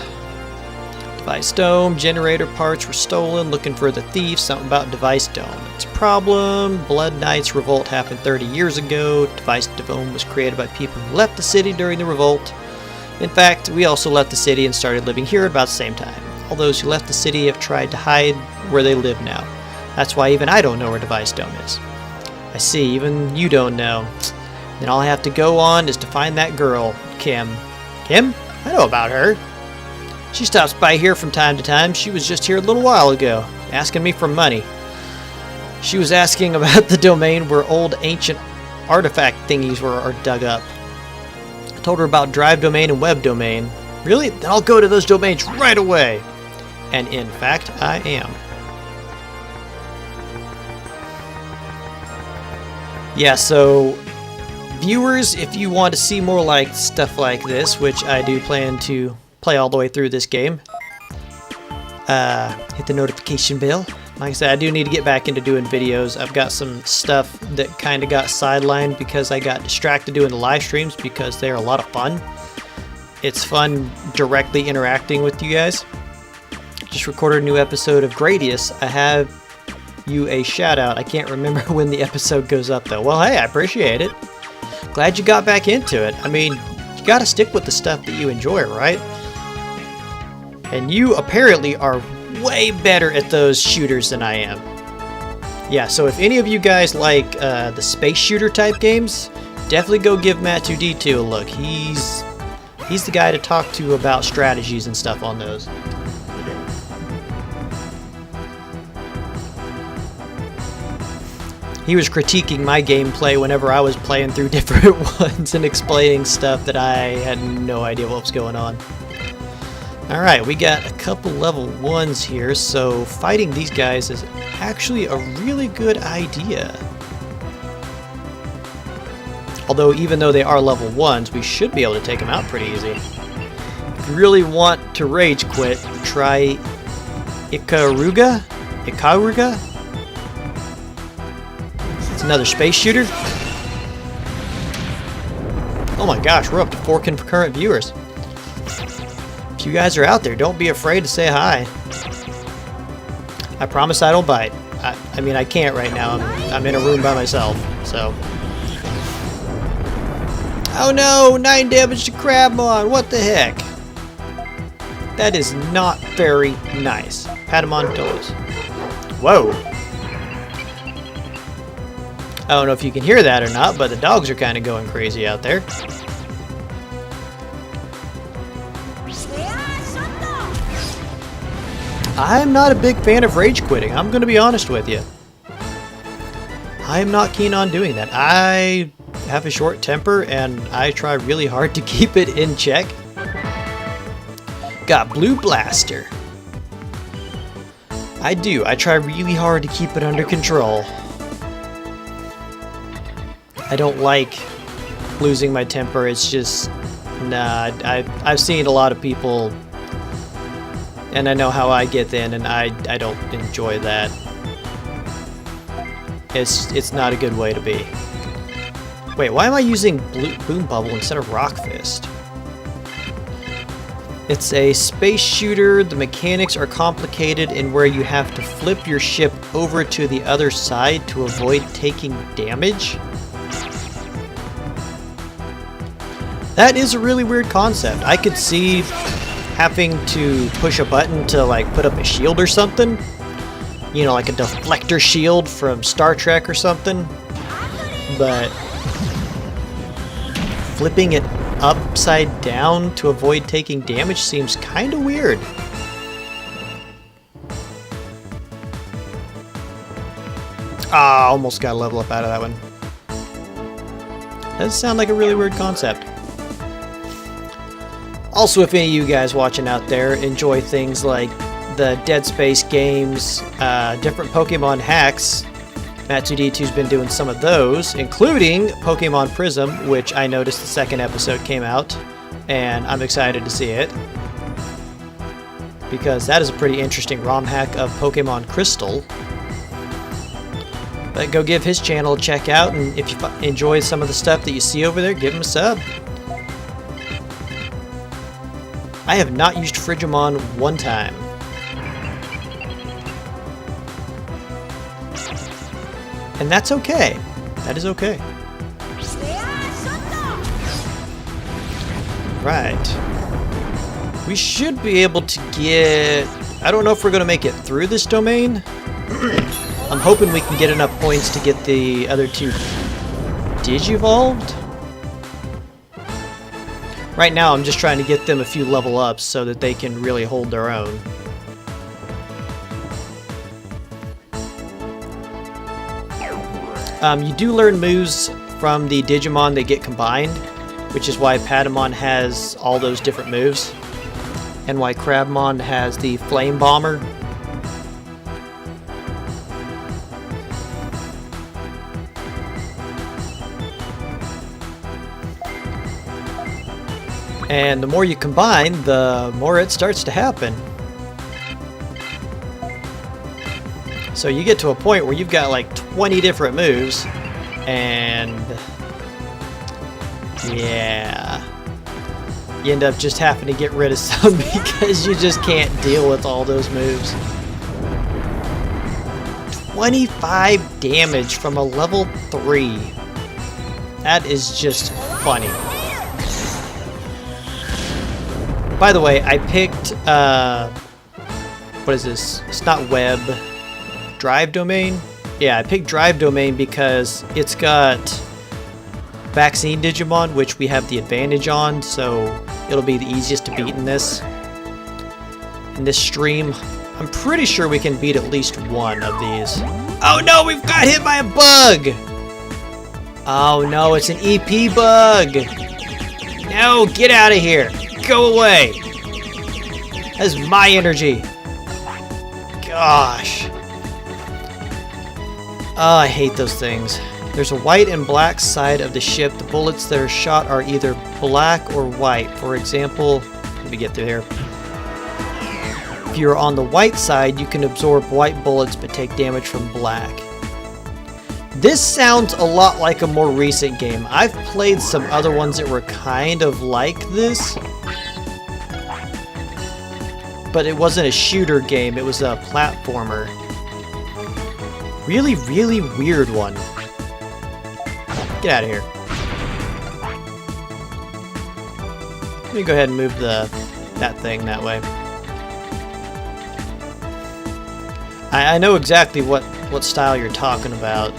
Device Dome, generator parts were stolen, looking for the thief, something about Device Dome. It's a problem. Blood Knights revolt happened 30 years ago. Device Dome was created by people who left the city during the revolt. In fact, we also left the city and started living here about the same time. All those who left the city have tried to hide where they live now. That's why even I don't know where Device Dome is. I see, even you don't know. Then all I have to go on is to find that girl, Kim. Kim? I know about her. She stops by here from time to time. She was just here a little while ago, asking me for money. She was asking about the domain where old ancient artifact thingies are dug up. I told her about Drive Domain and Web Domain. Really? Then I'll go to those domains right away. And in fact, I am. Yeah, so viewers, if you want to see more like stuff like this, which I do plan to play all the way through this game, hit the notification bell. Like I said, I do need to get back into doing videos. I've got some stuff that kind of got sidelined because I got distracted doing the live streams because they're a lot of fun. It's fun directly interacting with you guys. Just recorded a new episode of Gradius. I have you a shout out. I can't remember when the episode goes up though. Well, hey, I appreciate it. Glad you got back into it. I mean, you gotta stick with the stuff that you enjoy, right? And you apparently are way better at those shooters than I am. Yeah, so if any of you guys like the space shooter type games, definitely go give Matt2D2 a look. He's the guy to talk to about strategies and stuff on those. He was critiquing my gameplay whenever I was playing through different ones and explaining stuff that I had no idea what was going on. Alright, we got a couple level 1s here, so fighting these guys is actually a really good idea. Although even though they are level 1s, we should be able to take them out pretty easy. If you really want to rage quit, try Ikaruga? It's another space shooter. Oh my gosh, we're up to 4 concurrent viewers. If you guys are out there, don't be afraid to say hi. I promise I don't bite. I mean, I can't right now. I'm in a room by myself, so. Oh no! 9 damage to Crabmon! What the heck? That is not very nice. Pat him on toes. Whoa! I don't know if you can hear that or not, but the dogs are kind of going crazy out there. I'm not a big fan of rage quitting, I'm going to be honest with you. I am not keen on doing that. I have a short temper and I try really hard to keep it in check. Got Blue Blaster. I do. I try really hard to keep it under control. I don't like losing my temper. It's just, nah, I've seen a lot of people, and I know how I get then, and I don't enjoy that. It's not a good way to be. Wait, why am I using Boom Bubble instead of Rock Fist? It's a space shooter. The mechanics are complicated in where you have to flip your ship over to the other side to avoid taking damage. That is a really weird concept. I could see having to push a button to like put up a shield or something. You know, like a deflector shield from Star Trek or something. But flipping it upside down to avoid taking damage seems kind of weird. Ah, almost got a level up out of that one. Does sound like a really weird concept. Also, if any of you guys watching out there enjoy things like the Dead Space games, different Pokemon hacks, Matsu-D2's been doing some of those, including Pokemon Prism, which I noticed the second episode came out, and I'm excited to see it. Because that is a pretty interesting ROM hack of Pokemon Crystal. But go give his channel a check out, and if you enjoy some of the stuff that you see over there, give him a sub. I have not used Frigimon one time. And that's okay. That is okay. Right. We should be able to get... I don't know if we're going to make it through this domain. I'm hoping we can get enough points to get the other two Digivolved. Right now I'm just trying to get them a few level ups so that they can really hold their own. You do learn moves from the Digimon that get combined, which is why Patamon has all those different moves, and why Crabmon has the Flame Bomber. And the more you combine, the more it starts to happen. So you get to a point where you've got like 20 different moves, and yeah, you end up just having to get rid of some because you just can't deal with all those moves. 25 damage from a level 3. That is just funny. By the way, I picked, what is this? It's not web. Drive domain? Yeah, I picked drive domain because it's got vaccine Digimon, which we have the advantage on, so it'll be the easiest to beat in this stream. I'm pretty sure we can beat at least one of these. Oh no, we've got hit by a bug! Oh no, it's an EP bug! No, get out of here! Go away! That's my energy! Gosh. Oh, I hate those things. There's a white and black side of the ship. The bullets that are shot are either black or white. For example, let me get through here. If you're on the white side, you can absorb white bullets but take damage from black. This sounds a lot like a more recent game. I've played some other ones that were kind of like this, but it wasn't a shooter game, it was a platformer. Really, really weird one. Get out of here. Let me go ahead and move that thing that way. I know exactly what style you're talking about.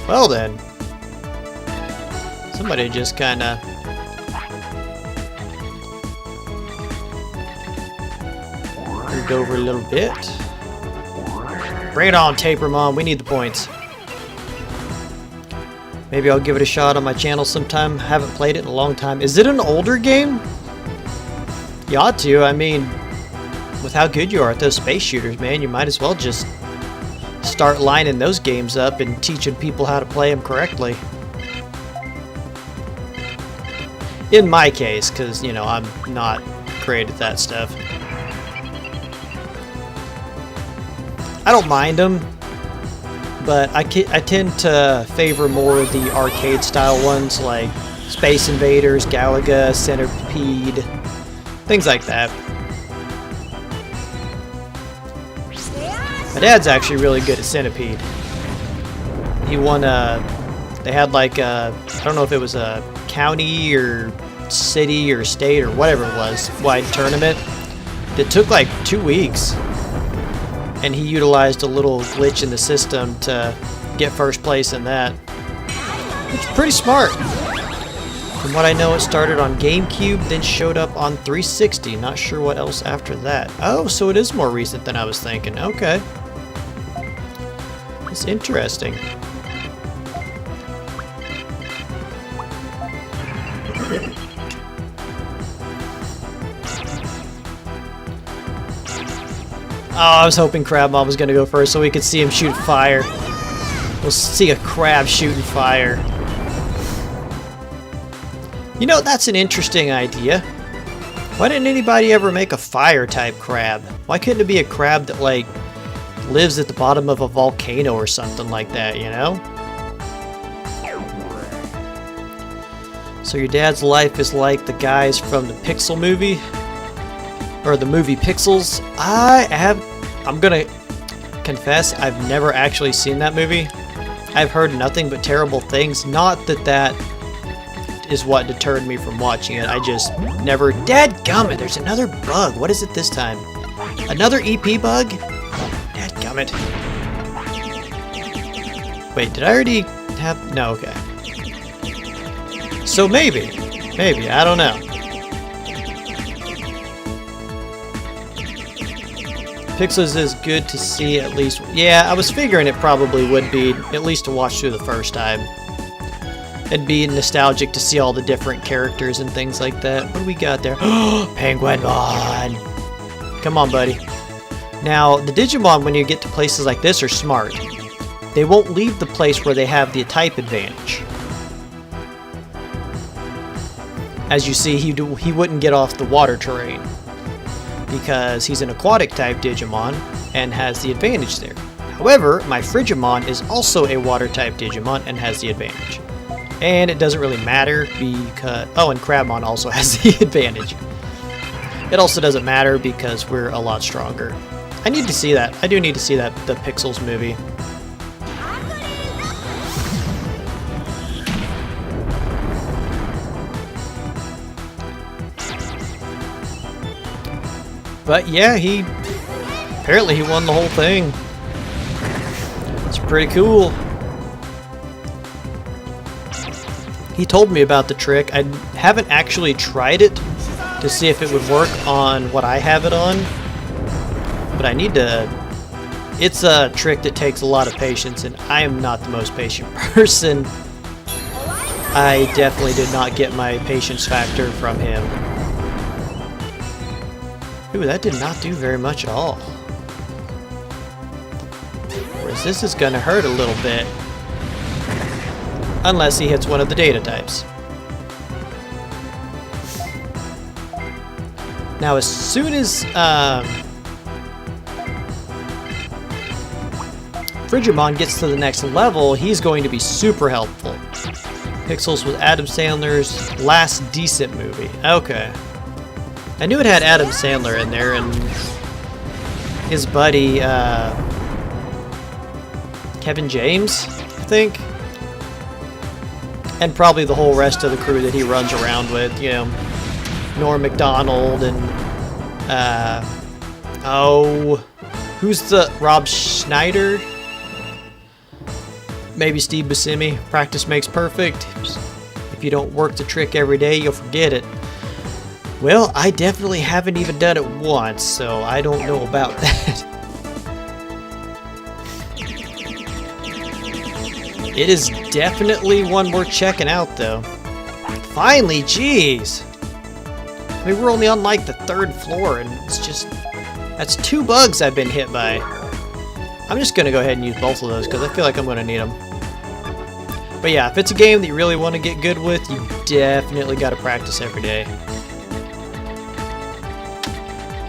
Well then. Somebody just kinda... moved over a little bit. Bring it on, Tapermon. We need the points. Maybe I'll give it a shot on my channel sometime. Haven't played it in a long time. Is it an older game? You ought to. I mean, with how good you are at those space shooters, man, you might as well just start lining those games up and teaching people how to play them correctly. In my case, because, you know, I'm not great at that stuff. I don't mind them, but I tend to favor more of the arcade style ones like Space Invaders, Galaga, Centipede, things like that. My dad's actually really good at Centipede. He won they had like I don't know if it was a county or city or state or whatever it was, wide tournament. It took like 2 weeks. And he utilized a little glitch in the system to get first place in that. It's pretty smart. From what I know, it started on GameCube, then showed up on 360. Not sure what else after that. Oh, so it is more recent than I was thinking. Okay. It's interesting. Oh, I was hoping Crabmon was going to go first so we could see him shoot fire. We'll see a crab shooting fire. You know, that's an interesting idea. Why didn't anybody ever make a fire-type crab? Why couldn't it be a crab that, like, lives at the bottom of a volcano or something like that, you know? So your dad's life is like the guys from the Pixel movie? Or the movie Pixels? I'm gonna confess, I've never actually seen that movie. I've heard nothing but terrible things. Not that that is what deterred me from watching it. I just never... Dadgummit, there's another bug. What is it this time? Another EP bug? Dadgummit. Wait, did I already have... No, okay. So maybe, I don't know. Pixels is good to see at least. Yeah, I was figuring it probably would be, at least to watch through the first time. It'd be nostalgic to see all the different characters and things like that. What do we got there? Penguinmon! Come on, buddy. Now, the Digimon, when you get to places like this, are smart. They won't leave the place where they have the type advantage. As you see, he wouldn't get off the water terrain, because he's an aquatic type Digimon and has the advantage there. However, my Frigimon is also a water type Digimon and has the advantage. And it doesn't really matter because... Oh, and Crabmon also has the advantage. It also doesn't matter because we're a lot stronger. I need to see that. I do need to see that, the Pixels movie. But yeah, apparently he won the whole thing. It's pretty cool. He told me about the trick. I haven't actually tried it to see if it would work on what I have it on. But I need to... It's a trick that takes a lot of patience, and I am not the most patient person. I definitely did not get my patience factor from him. Ooh, that did not do very much at all. Whereas this is gonna hurt a little bit. Unless he hits one of the data types. Now, as soon as Frigimon gets to the next level, he's going to be super helpful. Pixels was Adam Sandler's last decent movie. Okay. I knew it had Adam Sandler in there and his buddy, Kevin James, I think. And probably the whole rest of the crew that he runs around with, you know, Norm Macdonald and, who's the, Rob Schneider? Maybe Steve Buscemi. Practice makes perfect. If you don't work the trick every day, you'll forget it. Well, I definitely haven't even done it once, so I don't know about that. It is definitely one worth checking out, though. Finally, jeez! I mean, we're only on like the 3rd floor, and it's just... That's 2 bugs I've been hit by. I'm just gonna go ahead and use both of those, because I feel like I'm gonna need them. But yeah, if it's a game that you really want to get good with, you definitely gotta practice every day.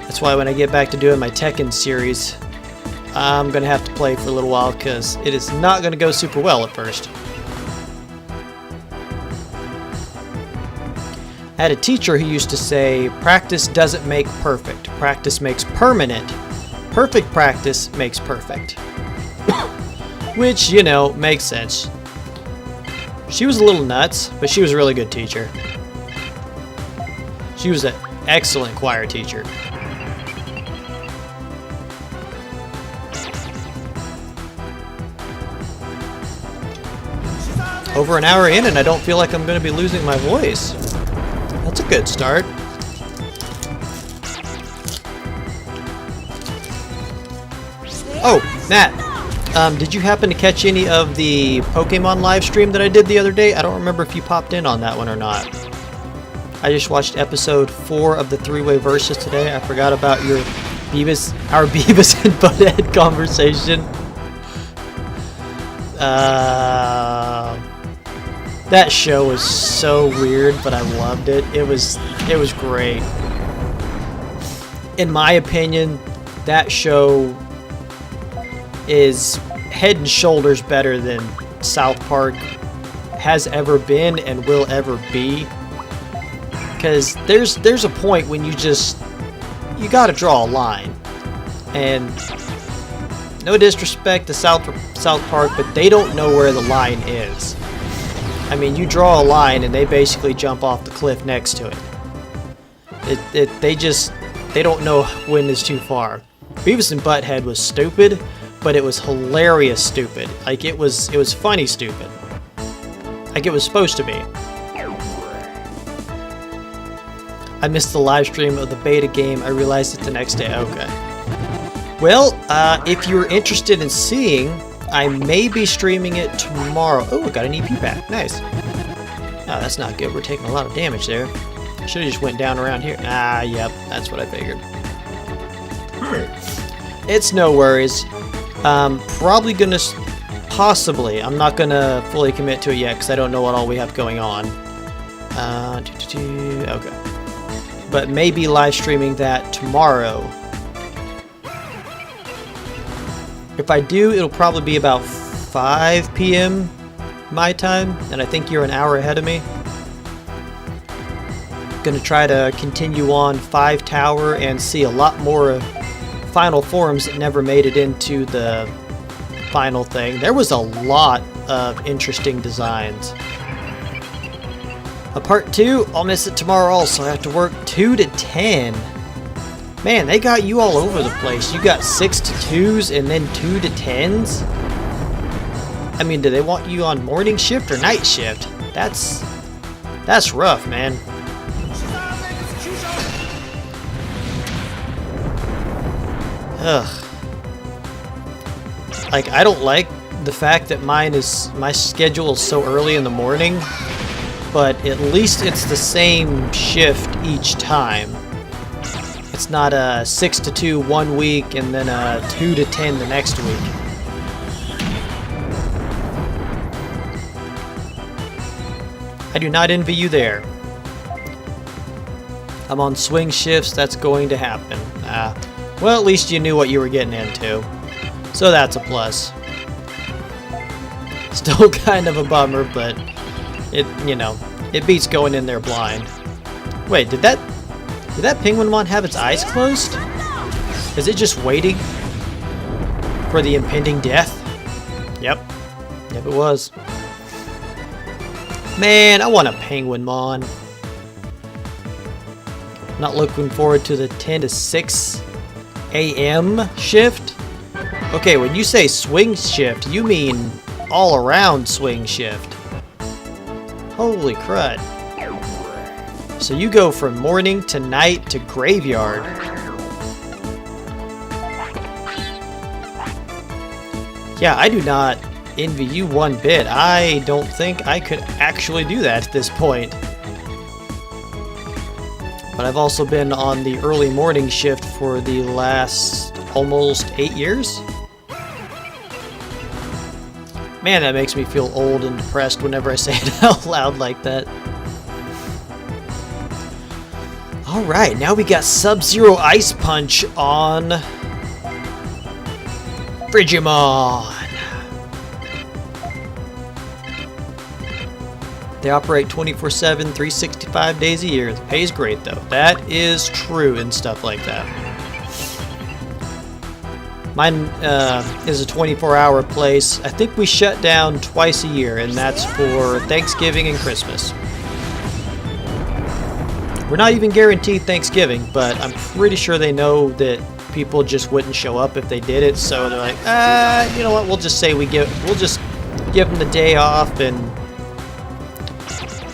That's why when I get back to doing my Tekken series, I'm gonna have to play for a little while, because it is not gonna go super well at first. I had a teacher who used to say, practice doesn't make perfect. Practice makes permanent. Perfect practice makes perfect. Which, you know, makes sense. She was a little nuts, but she was a really good teacher. She was an excellent choir teacher. Over an hour in and I don't feel like I'm going to be losing my voice. That's a good start. Oh, Matt, did you happen to catch any of the Pokemon live stream that I did the other day? I don't remember if you popped in on that one or not. I just watched episode 4 of the 3-way versus today. I forgot about our Beavis and Butthead conversation. That show was so weird, but I loved it. It was great. In my opinion, that show is head and shoulders better than South Park has ever been and will ever be. Because there's a point when you gotta draw a line. And no disrespect to South Park, but they don't know where the line is. I mean, you draw a line and they basically jump off the cliff next to it. They don't know when is too far. Beavis and Butthead was stupid, but it was hilarious stupid. Like, it was funny stupid. Like it was supposed to be. I missed the live stream of the beta game. I realized it the next day. Okay. Well, if you're interested in seeing, I may be streaming it tomorrow. Oh, I got an EP pack. Nice. Oh, that's not good. We're taking a lot of damage there. Should have just went down around here. Ah, yep. That's what I figured. It's no worries. Probably gonna... Possibly. I'm not gonna fully commit to it yet because I don't know what all we have going on. Okay. But maybe live streaming that tomorrow. If I do, it'll probably be about 5 p.m. my time, and I think you're an hour ahead of me. Gonna try to continue on 5 Tower and see a lot more final forms that never made it into the final thing. There was a lot of interesting designs. A part 2, I'll miss it tomorrow also. I have to work 2 to 10. Man, they got you all over the place. You got 6 to 2s and then 2 to 10s? I mean, do they want you on morning shift or night shift? That's rough, man. Ugh. Like, I don't like the fact that my schedule is so early in the morning, but at least it's the same shift each time. It's not a 6 to 2 one week and then a 2 to 10 the next week. I do not envy you there. I'm on swing shifts, that's going to happen. Well, at least you knew what you were getting into. So that's a plus. Still kind of a bummer, but it beats going in there blind. Wait, did that Penguinmon have its eyes closed? Is it just waiting for the impending death? Yep. Yep, it was. Man, I want a Penguinmon. Not looking forward to the 10 to 6 a.m. shift? Okay, when you say swing shift, you mean all around swing shift. Holy crud. So you go from morning to night to graveyard. Yeah, I do not envy you one bit. I don't think I could actually do that at this point. But but I've also been on the early morning shift for the last almost 8 years. Man, that makes me feel old and depressed whenever I say it out loud like that. Alright, now we got Sub-Zero Ice Punch on Digimon. They operate 24/7, 365 days a year. It pays great though. That is true and stuff like that. Mine is a 24-hour place. I think we shut down twice a year, and that's for Thanksgiving and Christmas. We're not even guaranteed Thanksgiving, but I'm pretty sure they know that people just wouldn't show up if they did it, so they're like, you know what, we'll just say we'll just give them the day off and,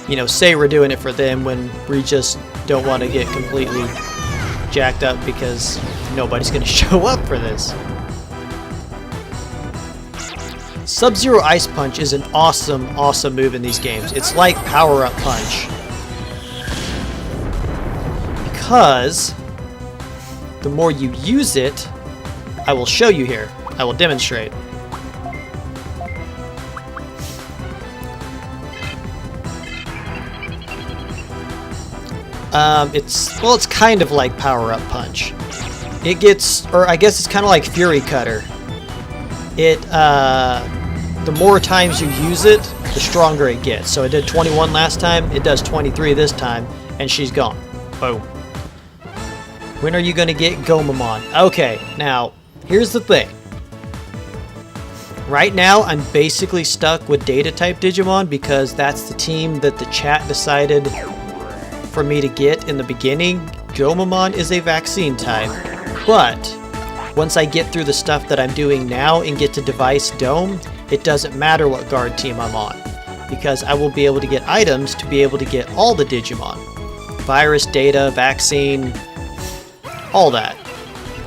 you know, say we're doing it for them when we just don't want to get completely jacked up because nobody's going to show up for this. Sub-Zero Ice Punch is an awesome, awesome move in these games. It's like Power Up Punch. Because the more you use it, I will show you here. I will demonstrate. It's kind of like Power Up Punch. It gets, or I guess it's kind of like Fury Cutter. The more times you use it, the stronger it gets. So it did 21 last time, it does 23 this time, and she's gone. Boom. When are you going to get Gomamon? Okay, now, here's the thing. Right now, I'm basically stuck with Data-type Digimon because that's the team that the chat decided for me to get in the beginning. Gomamon is a vaccine type, but once I get through the stuff that I'm doing now and get to Device Dome, it doesn't matter what guard team I'm on, because I will be able to get items to be able to get all the Digimon. Virus, Data, Vaccine, all that,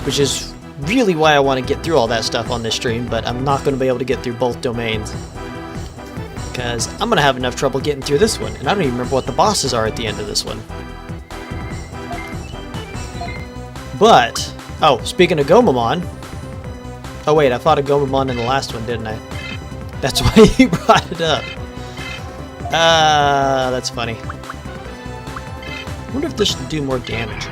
which is really why I want to get through all that stuff on this stream, but I'm not going to be able to get through both domains because I'm going to have enough trouble getting through this one, and I don't even remember what the bosses are at the end of this one. But, oh, speaking of Gomamon, oh wait, I fought a Gomamon in the last one, didn't I? That's why you brought it up. That's funny. I wonder if this should do more damage.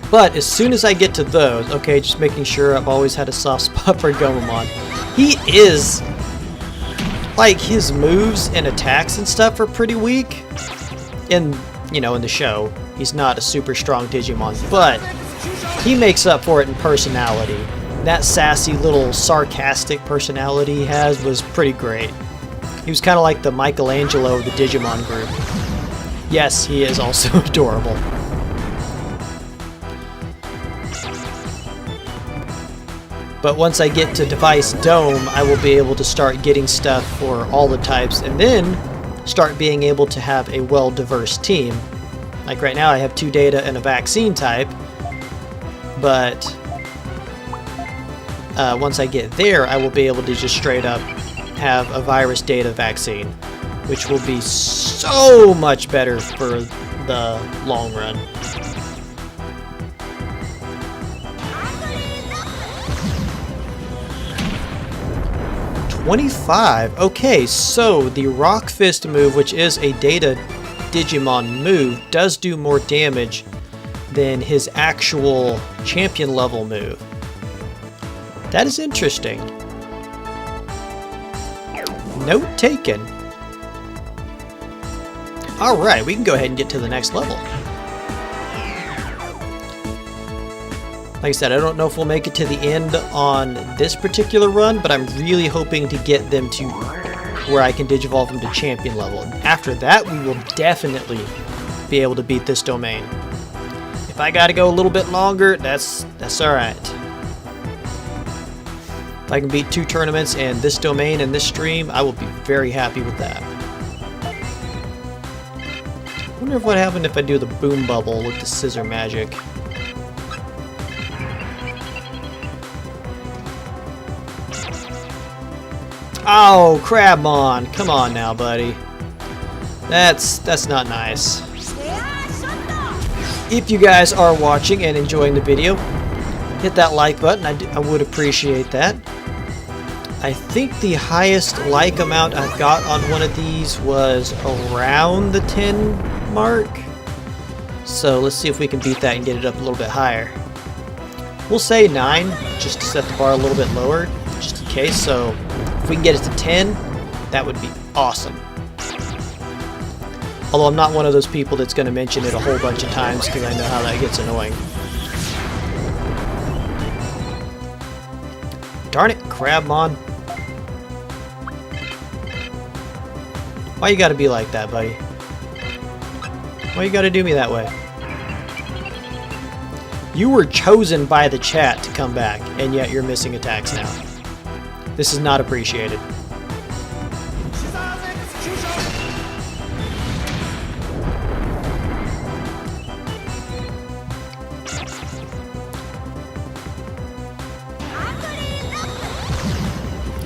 But as soon as I get to those, okay, just making sure I've always had a soft spot for Gomamon. He is, like, his moves and attacks and stuff are pretty weak. In, you know, in the show, he's not a super strong Digimon, but he makes up for it in personality. That sassy little sarcastic personality he has was pretty great. He was kind of like the Michelangelo of the Digimon group. Yes, he is also adorable. But once I get to Device Dome, I will be able to start getting stuff for all the types, and then start being able to have a well-diverse team. Like right now I have 2 Data and a Vaccine type, but once I get there, I will be able to just straight up have a Virus, Data, Vaccine, which will be so much better for the long run. $25. Okay, so the Rock Fist move, which is a Data Digimon move, does do more damage than his actual champion level move. That is interesting. Note taken. Alright, we can go ahead and get to the next level. Like I said, I don't know if we'll make it to the end on this particular run, but I'm really hoping to get them to where I can Digivolve them to champion level. And after that, we will definitely be able to beat this domain. If I gotta go a little bit longer, that's alright. If I can beat 2 tournaments and this domain and this stream, I will be very happy with that. I wonder what happened if I do the Boom Bubble with the Scissor Magic. Oh, Crabmon! Come on now, buddy. That's not nice. If you guys are watching and enjoying the video, hit that like button. I would appreciate that. I think the highest like amount I've got on one of these was around the 10 mark. So let's see if we can beat that and get it up a little bit higher. We'll say 9, just to set the bar a little bit lower, just in case. So if we can get it to 10, that would be awesome. Although I'm not one of those people that's going to mention it a whole bunch of times because I know how that gets annoying. Darn it, Crabmon. Why you gotta be like that, buddy? Why you gotta do me that way? You were chosen by the chat to come back, and yet you're missing attacks now. This is not appreciated.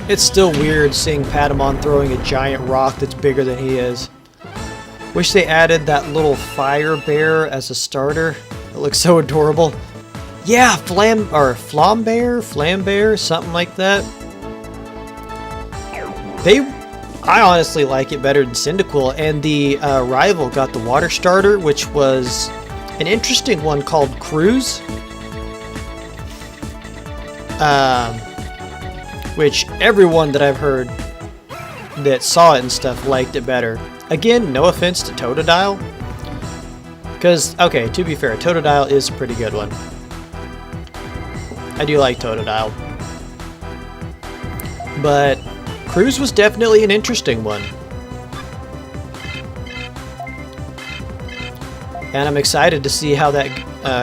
It's still weird seeing Patamon throwing a giant rock that's bigger than he is. Wish they added that little fire bear as a starter. It looks so adorable. Yeah, Flambear, something like that. I honestly like it better than Cyndaquil, and the rival got the water starter, which was an interesting one called Cruise. Which everyone that I've heard that saw it and stuff liked it better. Again, no offense to Totodile. Because, okay, to be fair, Totodile is a pretty good one. I do like Totodile. But Cruise was definitely an interesting one. And I'm excited to see how that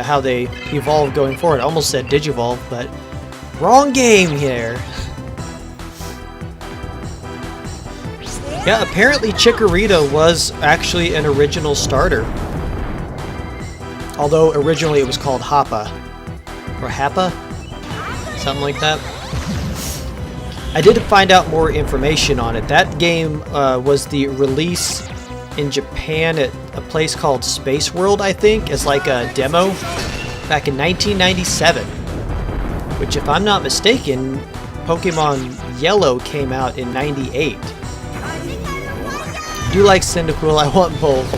how they evolve going forward. I almost said Digivolve, but wrong game here. Yeah, apparently Chikorita was actually an original starter. Although originally it was called Happa. Or Happa? Something like that. I did find out more information on it. That game was the release in Japan at a place called Space World, I think, as like a demo back in 1997. Which, if I'm not mistaken, Pokemon Yellow came out in 98. I do like Cyndaquil, I want both.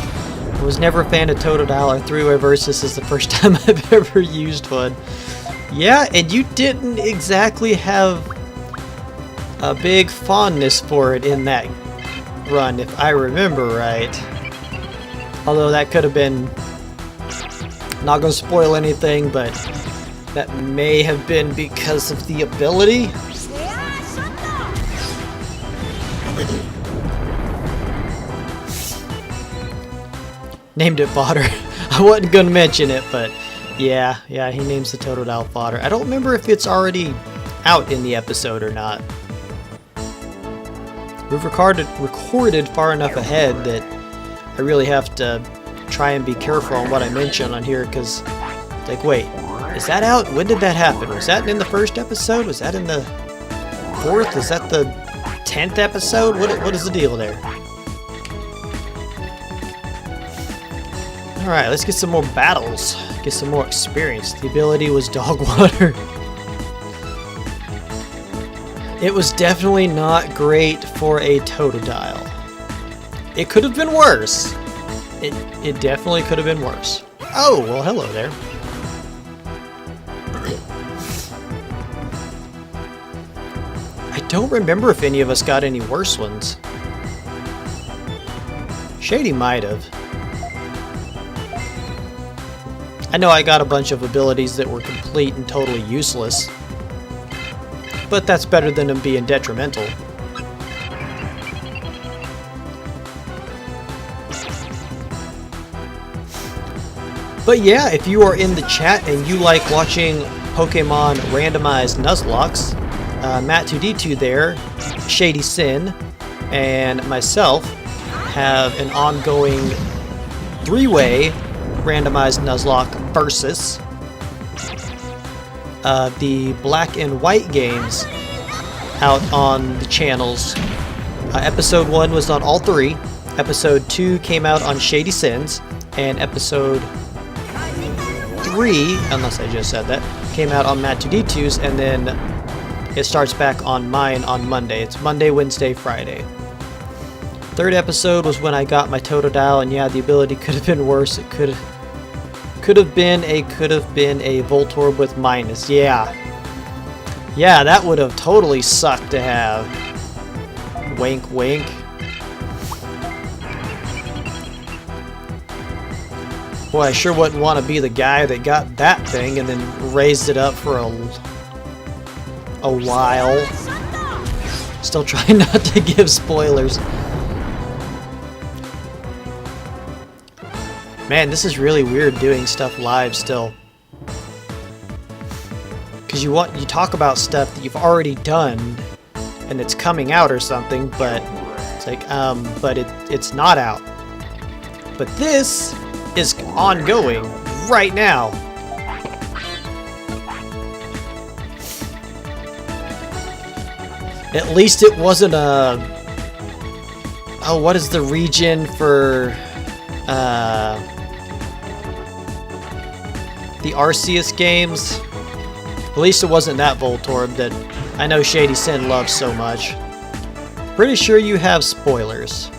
I was never a fan of Totodile, or Three-Way Versus is the first time I've ever used one. Yeah, and you didn't exactly have a big fondness for it in that run, if I remember right. Although that could have been... not gonna spoil anything, but that may have been because of the ability. Named it Fodder. I wasn't gonna mention it, but yeah, he names the Totodile Fodder. I don't remember if it's already out in the episode or not. We've recorded far enough ahead that I really have to try and be careful on what I mention on here, because, like, wait, is that out? When did that happen? Was that in the first episode? Was that in the 4th? Is that the 10th episode? What is the deal there? Alright, let's get some more battles. Get some more experience. The ability was Dog Water. It was definitely not great for a Totodile. It could have been worse. It definitely could have been worse. Oh, well, hello there. I don't remember if any of us got any worse ones. Shady might have. I know I got a bunch of abilities that were complete and totally useless. But that's better than them being detrimental. But yeah, if you are in the chat and you like watching Pokemon randomized Nuzlocks, Matt2D2 there, Shady Sin, and myself have an ongoing 3-way randomized Nuzlocke versus the Black and White games out on the channels. Episode 1 was on all 3. Episode 2 came out on Shady Sins, and episode 3, unless I just said that, came out on Matt2D2's, and then it starts back on mine on Monday. It's Monday, Wednesday, Friday. Third episode was when I got my Totodile, and yeah, the ability could have been worse. It could have been a Voltorb with minus. Yeah. Yeah, that would have totally sucked to have. Wink, wink. Boy, I sure wouldn't want to be the guy that got that thing and then raised it up for a while. Still trying not to give spoilers. Man, this is really weird doing stuff live still. Because you talk about stuff that you've already done and it's coming out or something, but it's like, but it's not out. But this is ongoing right now. At least it wasn't a... Oh, what is the region for... the Arceus games? At least it wasn't that Voltorb that I know Shady Sin loves so much. Pretty sure you have spoilers.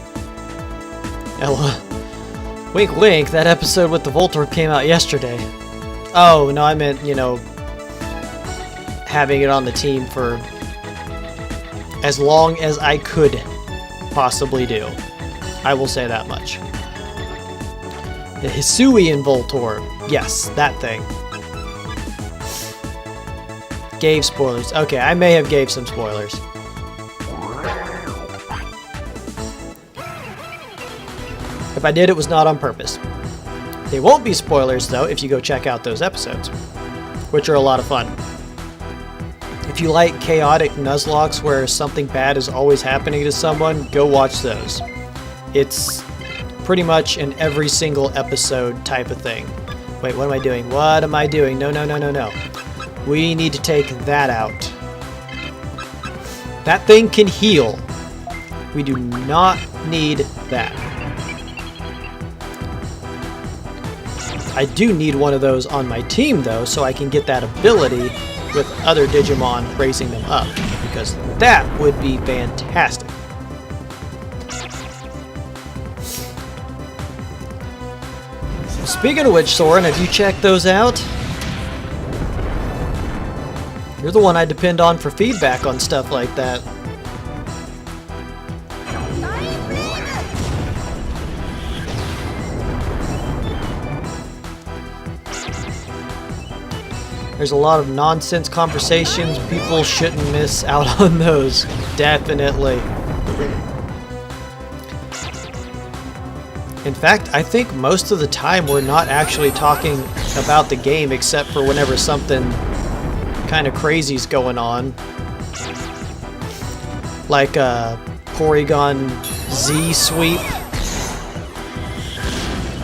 Ella. Wink wink, that episode with the Voltorb came out yesterday. Oh, no, I meant, you know, having it on the team for as long as I could possibly do. I will say that much. The Hisuian Voltorb. Yes, that thing. Gave spoilers. Okay, I may have gave some spoilers. If I did, it was not on purpose. They won't be spoilers, though, if you go check out those episodes, which are a lot of fun. If you like chaotic Nuzlockes where something bad is always happening to someone, go watch those. It's pretty much an every single episode type of thing. Wait, what am I doing? What am I doing? No, no, no, no, no. We need to take that out. That thing can heal. We do not need that. I do need one of those on my team, though, so I can get that ability with other Digimon raising them up, because that would be fantastic. Speaking of which, Soren, have you checked those out? You're the one I depend on for feedback on stuff like that. There's a lot of nonsense conversations. People shouldn't miss out on those. Definitely. In fact, I think most of the time we're not actually talking about the game except for whenever something kind of crazy's going on. Like a Porygon Z sweep.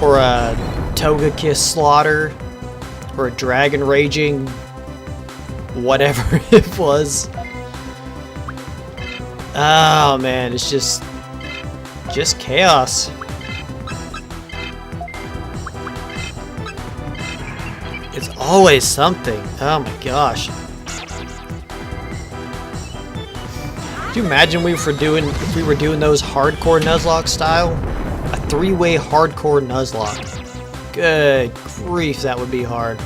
Or a Togekiss slaughter. Or a Dragon Raging whatever it was. Oh man, it's just chaos. It's always something. Oh my gosh. Could you imagine if we were doing those hardcore Nuzlocke style? A 3-way hardcore Nuzlocke. Good grief, that would be hard.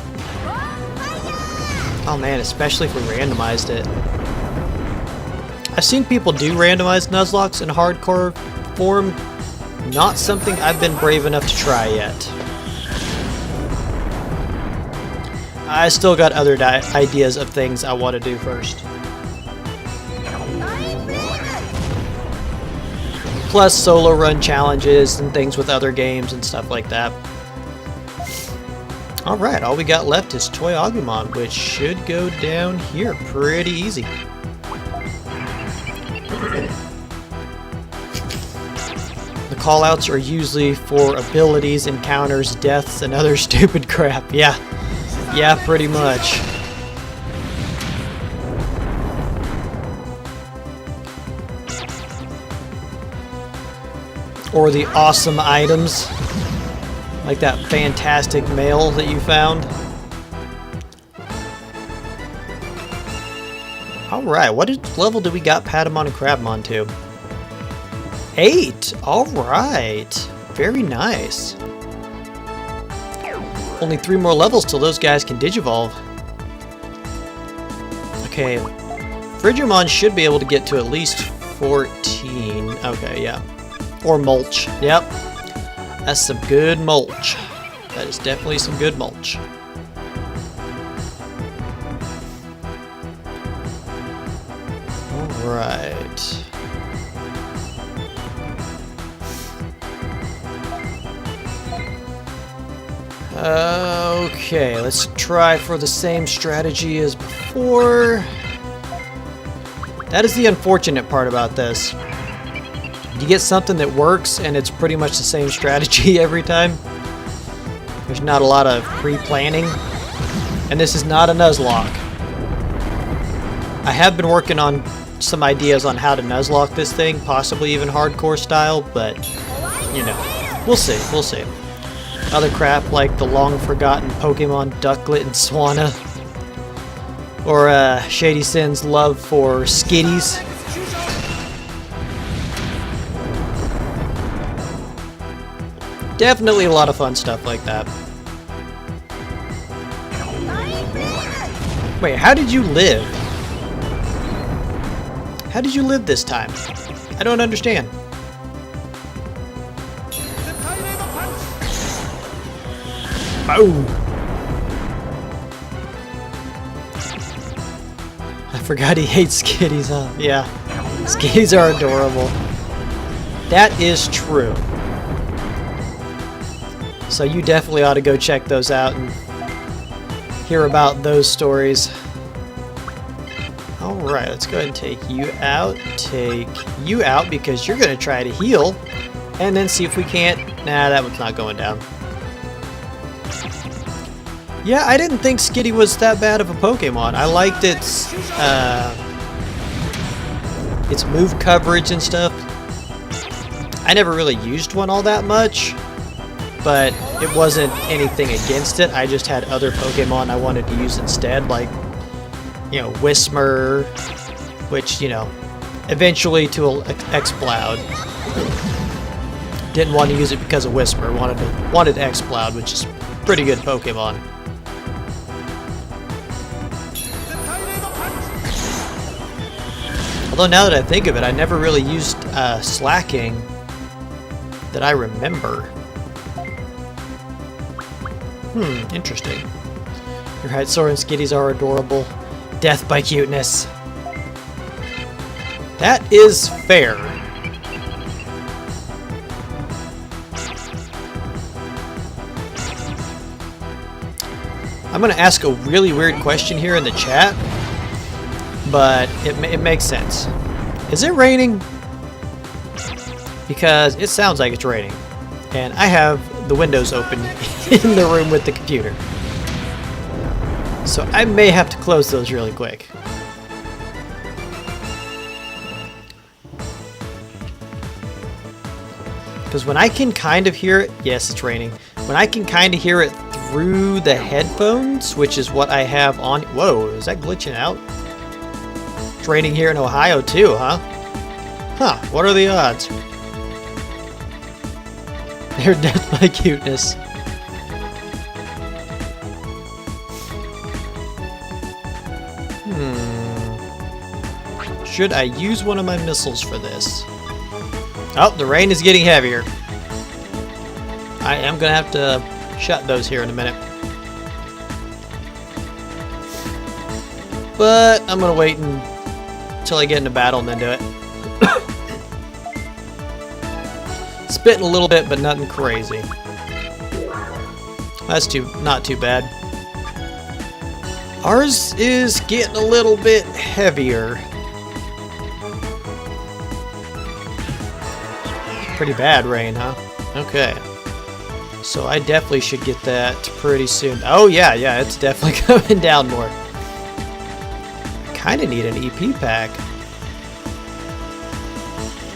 Oh man, especially if we randomized it. I've seen people do randomized Nuzlocks in hardcore form. Not something I've been brave enough to try yet. I still got other ideas of things I want to do first. Plus solo run challenges and things with other games and stuff like that. Alright, all we got left is Toy Agumon, which should go down here pretty easy. The callouts are usually for abilities, encounters, deaths, and other stupid crap. Yeah, pretty much. Or the awesome items. Like that fantastic mail that you found. Alright, what level do we got Patamon and Crabmon to? 8! Alright. Very nice. Only 3 more levels till those guys can Digivolve. Okay. Frigimon should be able to get to at least 14. Okay, yeah. Or mulch. Yep. That's some good mulch. That is definitely some good mulch. Alright. Okay, let's try for the same strategy as before. That is the unfortunate part about this. You get something that works and it's pretty much the same strategy every time. There's not a lot of pre-planning. And this is not a Nuzlocke. I have been working on some ideas on how to Nuzlocke this thing, possibly even hardcore style, but, you know, we'll see, we'll see. Other crap like the long-forgotten Pokemon Ducklet and Swanna. Or Shady Sin's love for Skitties. Definitely a lot of fun stuff like that. Wait, how did you live? How did you live this time? I don't understand. Boom! I forgot he hates Skitties, huh? Yeah. Skitties are adorable. That is true. So you definitely ought to go check those out and hear about those stories. Alright, let's go ahead and take you out. Take you out because you're going to try to heal. And then see if we can't... Nah, that one's not going down. Yeah, I didn't think Skitty was that bad of a Pokemon. I liked its move coverage and stuff. I never really used one all that much, but it wasn't anything against it. I just had other Pokemon I wanted to use instead, like, you know, Whismur, which, you know, eventually to Exploud. Didn't want to use it because of Whismur. Wanted Exploud, which is a pretty good Pokemon. Although now that I think of it, I never really used Slacking that I remember. Interesting. Your Hytsaur and Skitties are adorable. Death by cuteness. That is fair. I'm going to ask a really weird question here in the chat, but it makes sense. Is it raining? Because it sounds like it's raining. And I have the windows open in the room with the computer. So I may have to close those really quick. Because when I can kind of hear it, yes, it's raining. When I can kind of hear it through the headphones, which is what I have on. Whoa, is that glitching out? It's raining here in Ohio too, huh? Huh, what are the odds? They're death by cuteness. Should I use one of my missiles for this? Oh, the rain is getting heavier. I am going to have to shut those here in a minute. But I'm going to wait until I get into battle and then do it. Spitting a little bit, but nothing crazy. That's not too bad. Ours is getting a little bit heavier. Pretty bad rain, huh? Okay. So I definitely should get that pretty soon. Oh yeah, it's definitely coming down more. Kinda need an EP pack.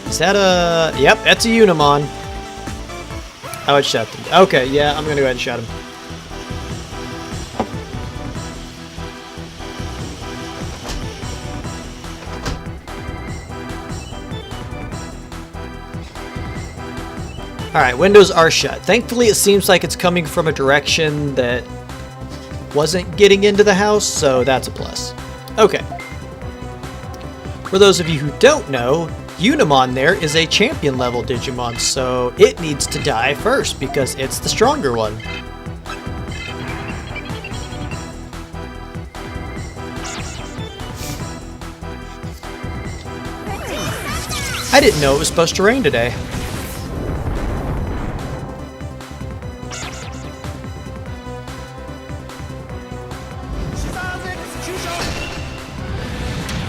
Is that a... Yep, that's a Unimon. I would shut them. Okay, yeah, I'm gonna go ahead and shut him. Alright, windows are shut. Thankfully, it seems like it's coming from a direction that wasn't getting into the house, so that's a plus. Okay. For those of you who don't know, Unimon there is a champion level Digimon, so it needs to die first because it's the stronger one. I didn't know it was supposed to rain today.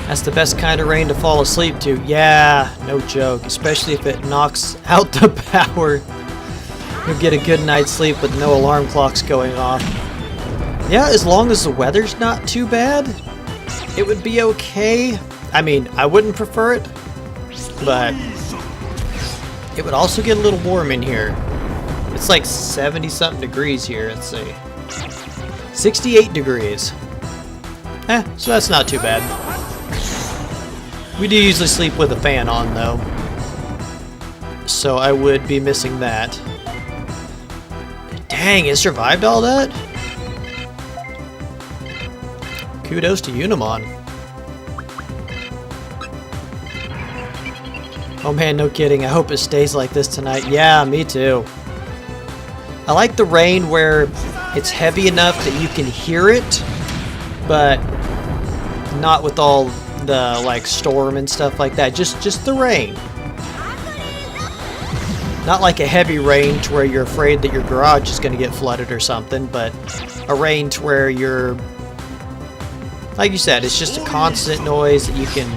That's the best kind of rain to fall asleep to. Yeah, no joke. Especially if it knocks out the power. You'll get a good night's sleep with no alarm clocks going off. Yeah, as long as the weather's not too bad, it would be okay. I mean, I wouldn't prefer it, but it would also get a little warm in here. It's like 70-something degrees here, let's see. 68 degrees. So that's not too bad. We do usually sleep with a fan on, though, so I would be missing that. Dang, it survived all that? Kudos to Unimon. Oh man, no kidding. I hope it stays like this tonight. Yeah, me too. I like the rain where it's heavy enough that you can hear it, but not with all the like storm and stuff like that. Just the rain. Not like a heavy rain to where you're afraid that your garage is going to get flooded or something, but a rain to where you're, like you said, it's just a constant noise that you can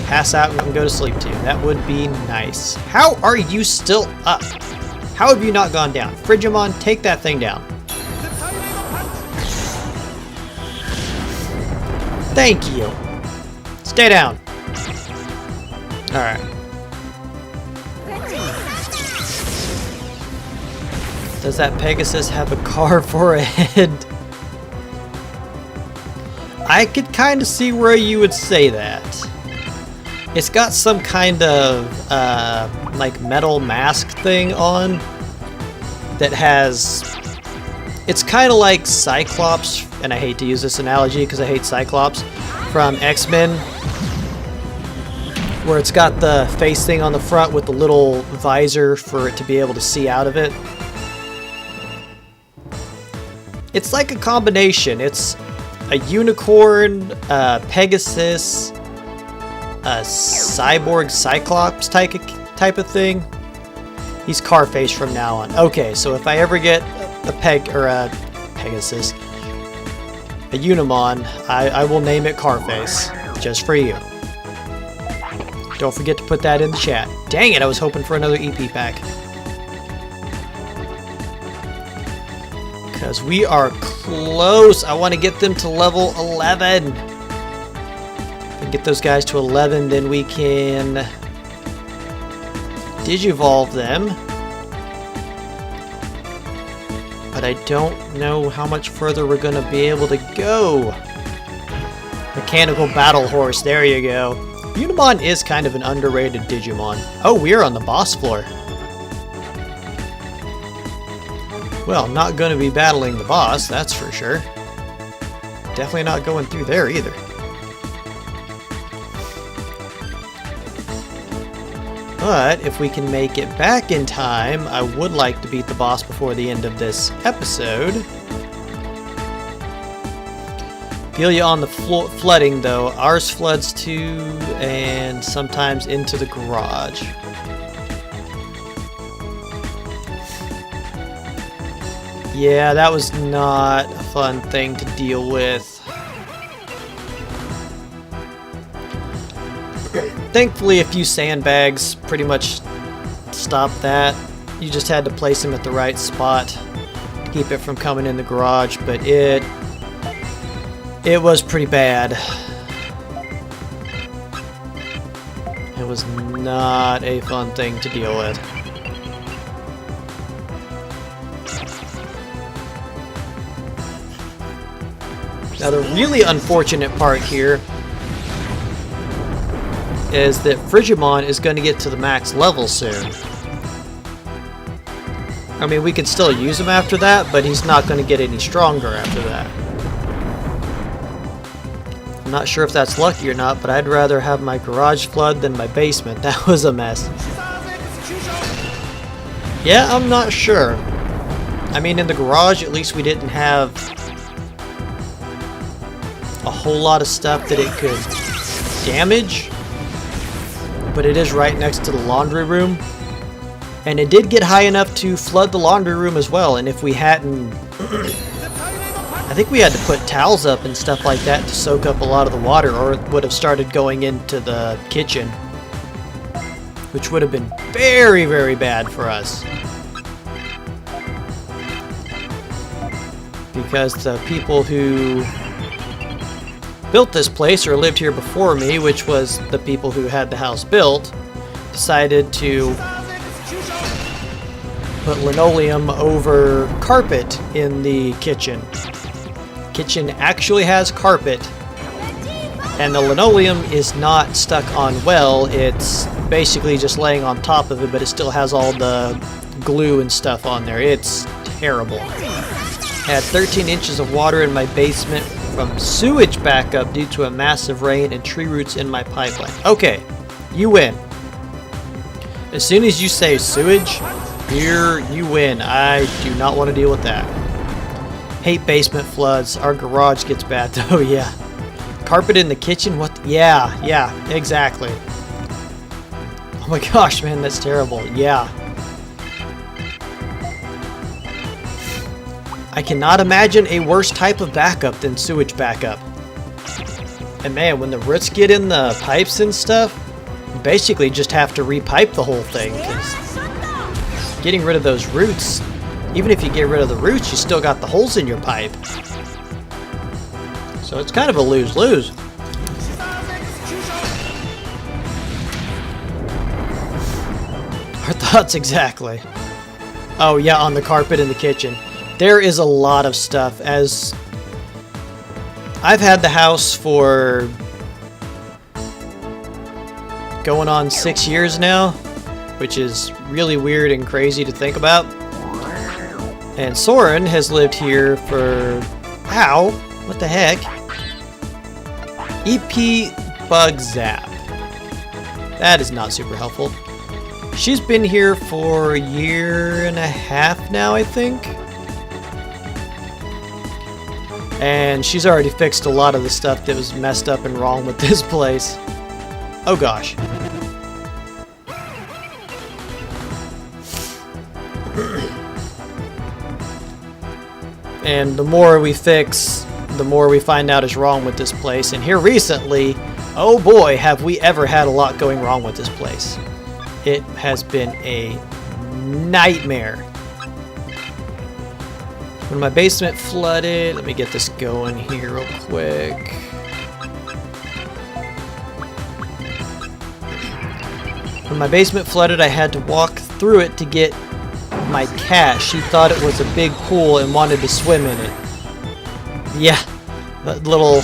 pass out and go to sleep to. That would be nice. How are you still up? How have you not gone down? Frigimon, take that thing down. Thank you. Stay down. Alright. Does that Pegasus have a car for a head? I could kind of see where you would say that. It's got some kind of like metal mask thing on that has... It's kind of like Cyclops, and I hate to use this analogy because I hate Cyclops, from X-Men, where it's got the face thing on the front with the little visor for it to be able to see out of it. It's like a combination. It's a unicorn, Pegasus, a cyborg Cyclops type of thing. He's Carface from now on. Okay, so if I ever get a Pegasus, a Unimon, I will name it Carface, just for you. Don't forget to put that in the chat. Dang it, I was hoping for another EP pack. Because we are close. I want to get them to level 11. If we get those guys to 11, then we can Digivolve them. But I don't know how much further we're going to be able to go. Mechanical Battle Horse, there you go. Unimon is kind of an underrated Digimon. Oh, we are on the boss floor. Well, not going to be battling the boss, that's for sure. Definitely not going through there either. But if we can make it back in time, I would like to beat the boss before the end of this episode. Feel you on the flooding though. Ours floods too, and sometimes into the garage. Yeah, that was not a fun thing to deal with. Thankfully, a few sandbags pretty much stopped that. You just had to place them at the right spot to keep it from coming in the garage, but it was pretty bad. It was not a fun thing to deal with. Now the really unfortunate part here is that Frigimon is going to get to the max level soon. I mean, we could still use him after that, but he's not going to get any stronger after that. I'm not sure if that's lucky or not, but I'd rather have my garage flood than my basement. That was a mess. Yeah, I'm not sure. I mean, in the garage, at least we didn't have a whole lot of stuff that it could damage. But it is right next to the laundry room. And it did get high enough to flood the laundry room as well. And if we hadn't... I think we had to put towels up and stuff like that to soak up a lot of the water, or it would have started going into the kitchen. Which would have been very, very bad for us. Because the people who built this place or lived here before me, which was the people who had the house built, decided to put linoleum over carpet in the kitchen. Kitchen actually has carpet, and the linoleum is not stuck on well. It's basically just laying on top of it, but it still has all the glue and stuff on there. It's terrible. I had 13 inches of water in my basement from sewage backup due to a massive rain and tree roots in my pipeline. Okay, you win. As soon as you say sewage, here you win. I do not want to deal with that. Hate basement floods. Our garage gets bad though. Yeah. Carpet in the kitchen? What? Yeah, exactly. Oh my gosh, man, that's terrible. Yeah. I cannot imagine a worse type of backup than sewage backup. And man, when the roots get in the pipes and stuff, you basically just have to repipe the whole thing. 'Cause getting rid of those roots, even if you get rid of the roots, you still got the holes in your pipe. So it's kind of a lose-lose. Our thoughts exactly. Oh yeah, on the carpet in the kitchen. There is a lot of stuff, as I've had the house for going on 6 years now, which is really weird and crazy to think about. And Soren has lived here for, ow, what the heck? EP Bug Zap. That is not super helpful. She's been here for a year and a half now, I think. And she's already fixed a lot of the stuff that was messed up and wrong with this place. Oh gosh. And the more we fix, the more we find out is wrong with this place. And here recently, oh boy, have we ever had a lot going wrong with this place. It has been a nightmare. When my basement flooded, let me get this going here real quick. When my basement flooded, I had to walk through it to get my cat. She thought it was a big pool and wanted to swim in it. Yeah, that little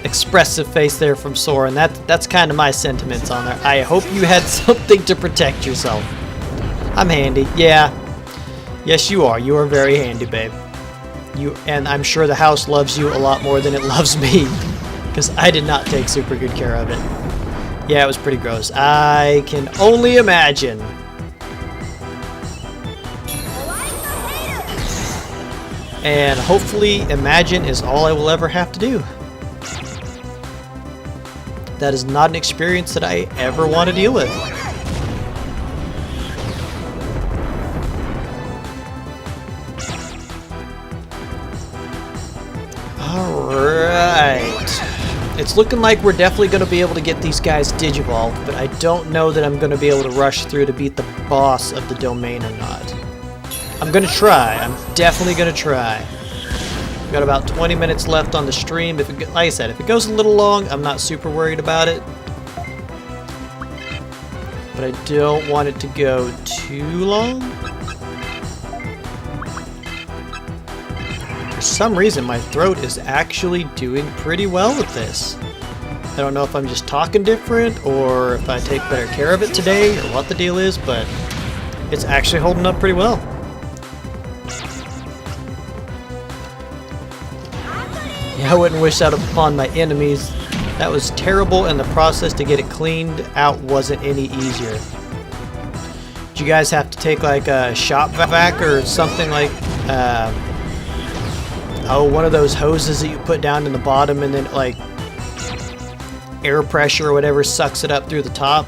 expressive face there from Soren. That's kind of my sentiments on there. I hope you had something to protect yourself. I'm handy. Yeah. Yes, you are. You are very handy, babe. And I'm sure the house loves you a lot more than it loves me, because I did not take super good care of it. Yeah, it was pretty gross. I can only imagine. And hopefully, imagine is all I will ever have to do. That is not an experience that I ever want to deal with. Alright. It's looking like we're definitely going to be able to get these guys digivolved, but I don't know that I'm going to be able to rush through to beat the boss of the domain or not. I'm going to try. I'm definitely going to try. We've got about 20 minutes left on the stream. Like I said, if it goes a little long, I'm not super worried about it. But I don't want it to go too long. For some reason, my throat is actually doing pretty well with this. I don't know if I'm just talking different or if I take better care of it today or what the deal is, but It's actually holding up pretty well. Yeah, I wouldn't wish that upon my enemies. That was terrible, and the process to get it cleaned out wasn't any easier. Did you guys have to take like a shop vac or something like, one of those hoses that you put down in the bottom and then like air pressure or whatever sucks it up through the top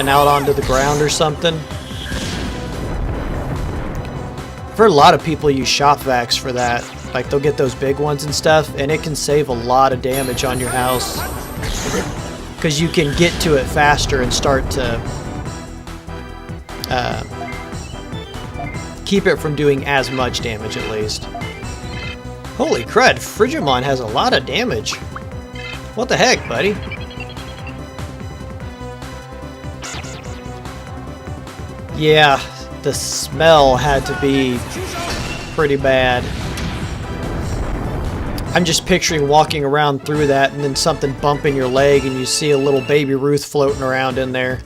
and out onto the ground or something? I've heard a lot of people use shop vacs for that. Like they'll get those big ones and stuff, and it can save a lot of damage on your house because you can get to it faster and start to keep it from doing as much damage at least. Holy crud, Frigimon has a lot of damage. What the heck, buddy? Yeah, the smell had to be pretty bad. I'm just picturing walking around through that and then something bumping your leg and you see a little baby Ruth floating around in there.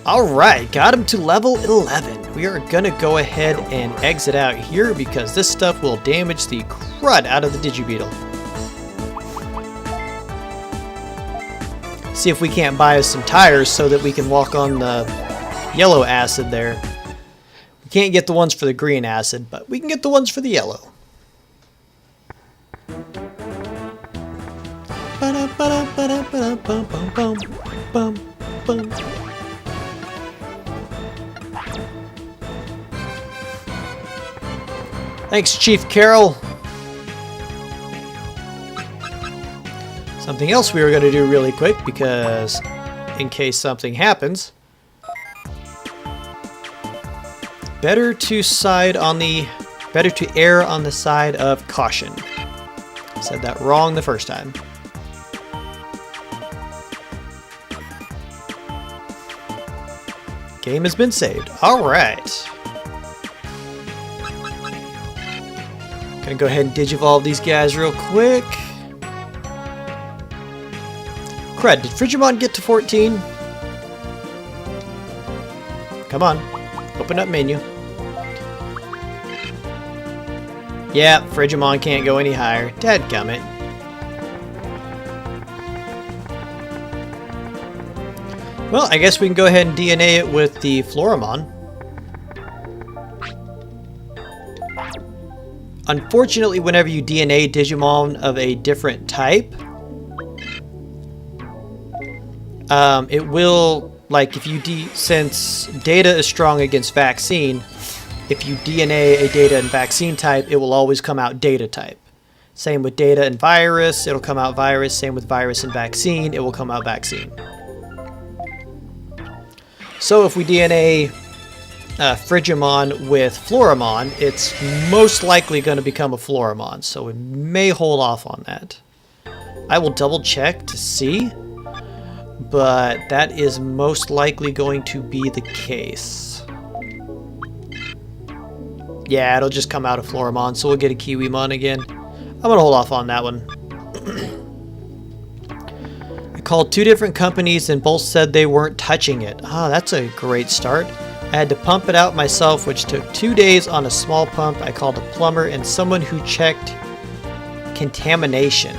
Alright, got him to level 11. We are gonna go ahead and exit out here because this stuff will damage the crud out of the Digibeetle. See if we can't buy us some tires so that we can walk on the yellow acid there. We can't get the ones for the green acid, but we can get the ones for the yellow. Thanks, Chief Carroll. Something else we were going to do really quick because in case something happens, better to err on the side of caution. Said that wrong the first time. Game has been saved. All right. Gonna go ahead and digivolve these guys real quick. Crud, did Frigimon get to 14? Come on. Open up menu. Yeah, Frigimon can't go any higher. Dadgummit. Well, I guess we can go ahead and DNA it with the Floramon. Unfortunately, whenever you DNA Digimon of a different type, it will, like if you since Data is strong against Vaccine, if you DNA a Data and Vaccine type, it will always come out Data type. Same with Data and Virus, it'll come out Virus. Same with Virus and Vaccine, it will come out Vaccine. So if we DNA Frigimon with Floramon, it's most likely going to become a Floramon, so we may hold off on that. I will double check to see, but that is most likely going to be the case. Yeah, it'll just come out of Floramon, so we'll get a Kiwimon again. I'm going to hold off on that one. I called 2 different companies and both said they weren't touching it. Ah, that's a great start. I had to pump it out myself, which took 2 days on a small pump. I called a plumber and someone who checked contamination.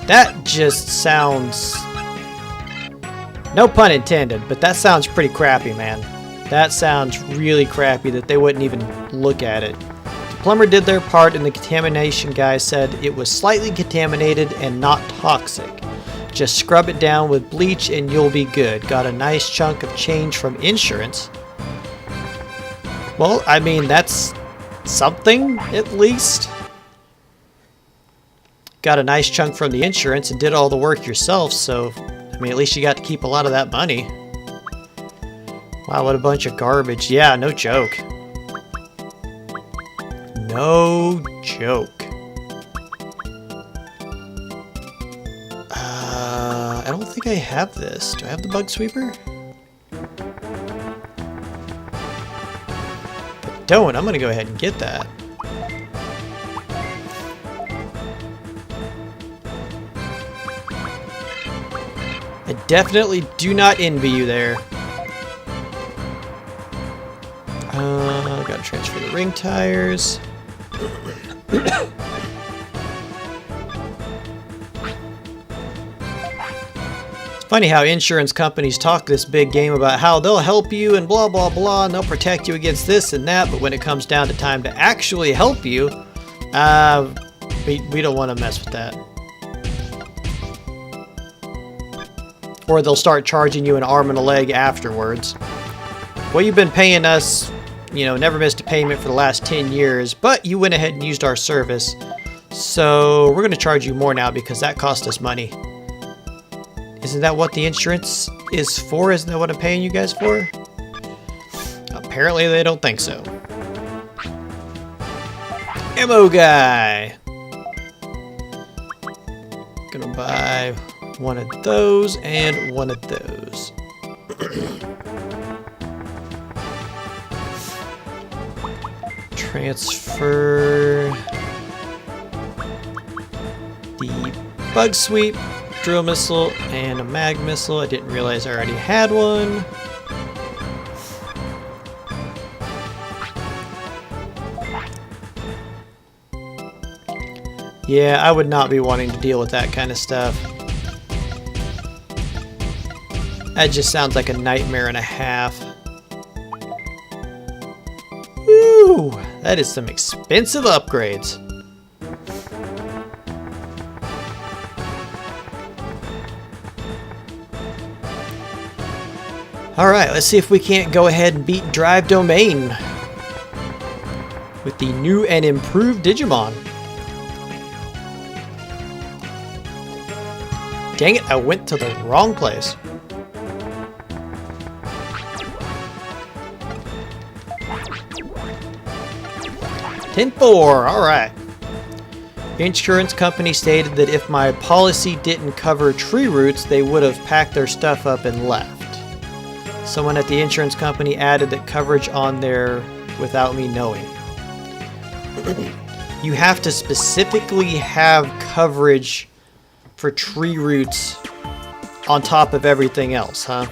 That just sounds... no pun intended, but that sounds pretty crappy, man. That sounds really crappy that they wouldn't even look at it. The plumber did their part and the contamination guy said it was slightly contaminated and not toxic. Just scrub it down with bleach and you'll be good. Got a nice chunk of change from insurance. Well, I mean, that's something, at least. Got a nice chunk from the insurance and did all the work yourself, so, I mean, at least you got to keep a lot of that money. Wow, what a bunch of garbage. Yeah, no joke. No joke. I don't think I have this. Do I have the bug sweeper? If I don't, I'm gonna go ahead and get that. I definitely do not envy you there. Gotta transfer the ring tires. It's funny how insurance companies talk this big game about how they'll help you and blah blah blah and they'll protect you against this and that, but when it comes down to time to actually help you, we don't want to mess with that. Or they'll start charging you an arm and a leg afterwards. Well, you've been paying us, you know, never missed a payment for the last 10 years, but you went ahead and used our service. So we're going to charge you more now because that cost us money. Isn't that what the insurance is for? Isn't that what I'm paying you guys for? Apparently they don't think so. Ammo guy. Gonna buy one of those and one of those. Transfer the bug sweep, drill missile, and a mag missile. I didn't realize I already had one. Yeah, I would not be wanting to deal with that kind of stuff. That just sounds like a nightmare and a half. Woo! That is some expensive upgrades. Alright, let's see if we can't go ahead and beat Drive Domain with the new and improved Digimon. Dang it, I went to the wrong place. $10-4, alright. The insurance company stated that if my policy didn't cover tree roots, they would have packed their stuff up and left. Someone at the insurance company added that coverage on there without me knowing. You have to specifically have coverage for tree roots on top of everything else, huh?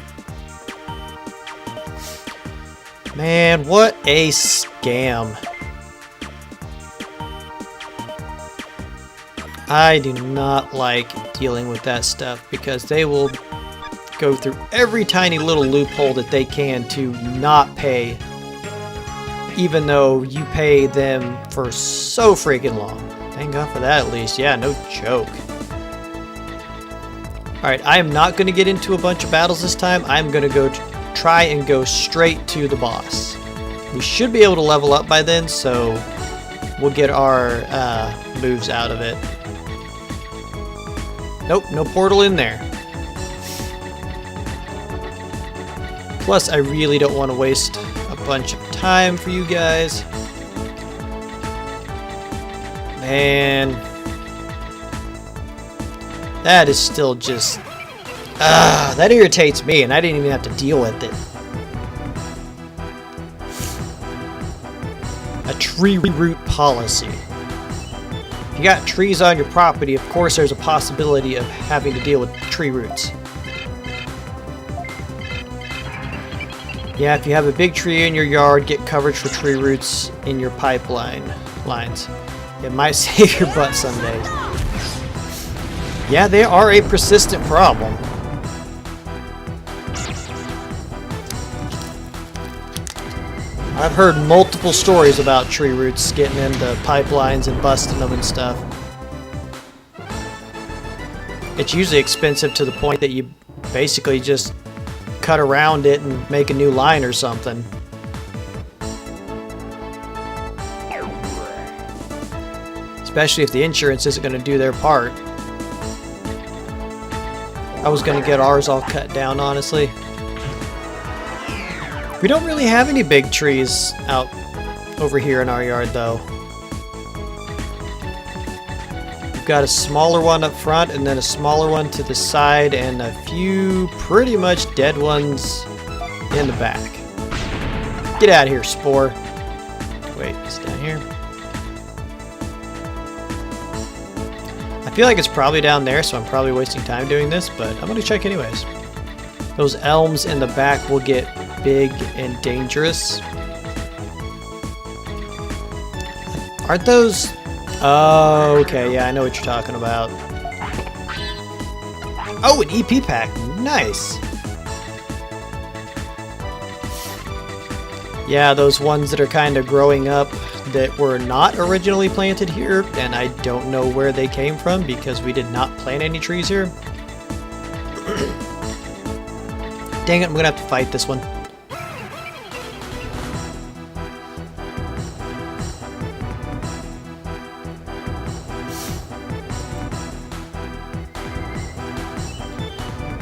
Man, what a scam. I do not like dealing with that stuff because they will go through every tiny little loophole that they can to not pay, even though you pay them for so freaking long. Thank God for that at least. Yeah, no joke. Alright, I am not going to get into a bunch of battles this time. I'm going to go try and go straight to the boss. We should be able to level up by then, so we'll get our moves out of it. Nope, no portal in there. Plus, I really don't want to waste a bunch of time for you guys. Man. That is still just... that irritates me, and I didn't even have to deal with it. A tree root policy. If you got trees on your property, of course there's a possibility of having to deal with tree roots. Yeah, if you have a big tree in your yard, get coverage for tree roots in your pipeline lines. It might save your butt some days. Yeah, they are a persistent problem. I've heard multiple stories about tree roots getting into pipelines and busting them and stuff. It's usually expensive to the point that you basically just cut around it and make a new line or something. Especially if the insurance isn't going to do their part. I was going to get ours all cut down, honestly. We don't really have any big trees out over here in our yard, though. We've got a smaller one up front and then a smaller one to the side and a few pretty much dead ones in the back. Get out of here, Spore. Wait, it's down here. I I feel like it's probably down there, so I'm probably wasting time doing this, but I'm gonna check anyways. Those elms in the back will get big and dangerous. Aren't those... Oh, okay, yeah, I know what you're talking about. Oh, an EP pack. Nice. Yeah, those ones that are kind of growing up that were not originally planted here, and I don't know where they came from because we did not plant any trees here. Dang it, I'm gonna have to fight this one.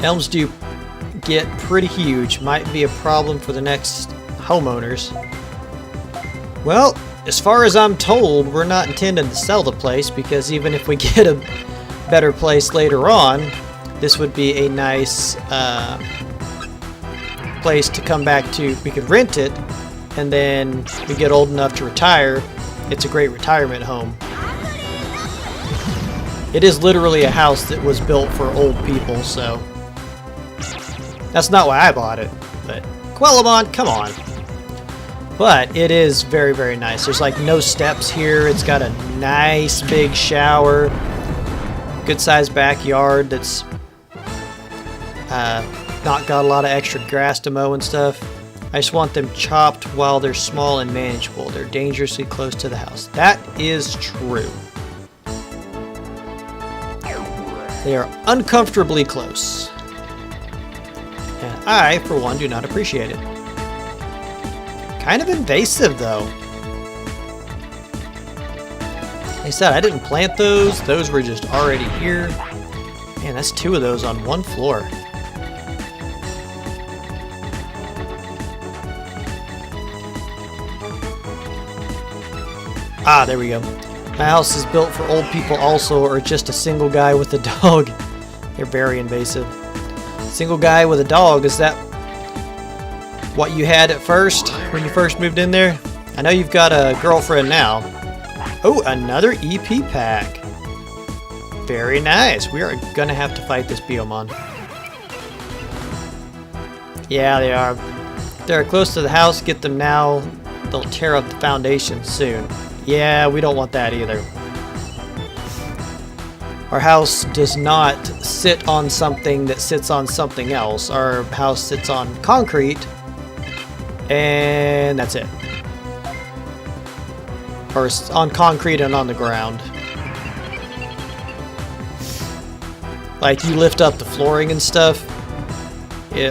Elms do get pretty huge. Might be a problem for the next homeowners. Well, as far as I'm told, we're not intending to sell the place because even if we get a better place later on, this would be a nice place to come back to. We could rent it, and then we get old enough to retire. It's a great retirement home. It is literally a house that was built for old people, so that's not why I bought it, but Quellamon, come on. But it is very, very nice. There's like no steps here. It's got a nice big shower, good sized backyard that's not got a lot of extra grass to mow and stuff. I just want them chopped while they're small and manageable. They're dangerously close to the house. That is true. They are uncomfortably close. And I, for one, do not appreciate it. Kind of invasive, though. Like I said, I didn't plant those. Those were just already here. Man, that's 2 of those on 1 floor. Ah, there we go. My house is built for old people also, or just a single guy with a dog. They're very invasive. Single guy with a dog, is that what you had at first when you first moved in there? I know you've got a girlfriend now. Oh, another EP pack. Very nice. We are gonna have to fight this Biomon. Yeah, they are. They're close to the house. Get them now. They'll tear up the foundation soon. Yeah, we don't want that either. Our house does not sit on something that sits on something else. Our house sits on concrete, and that's it. Or on concrete and on the ground. Like, you lift up the flooring and stuff,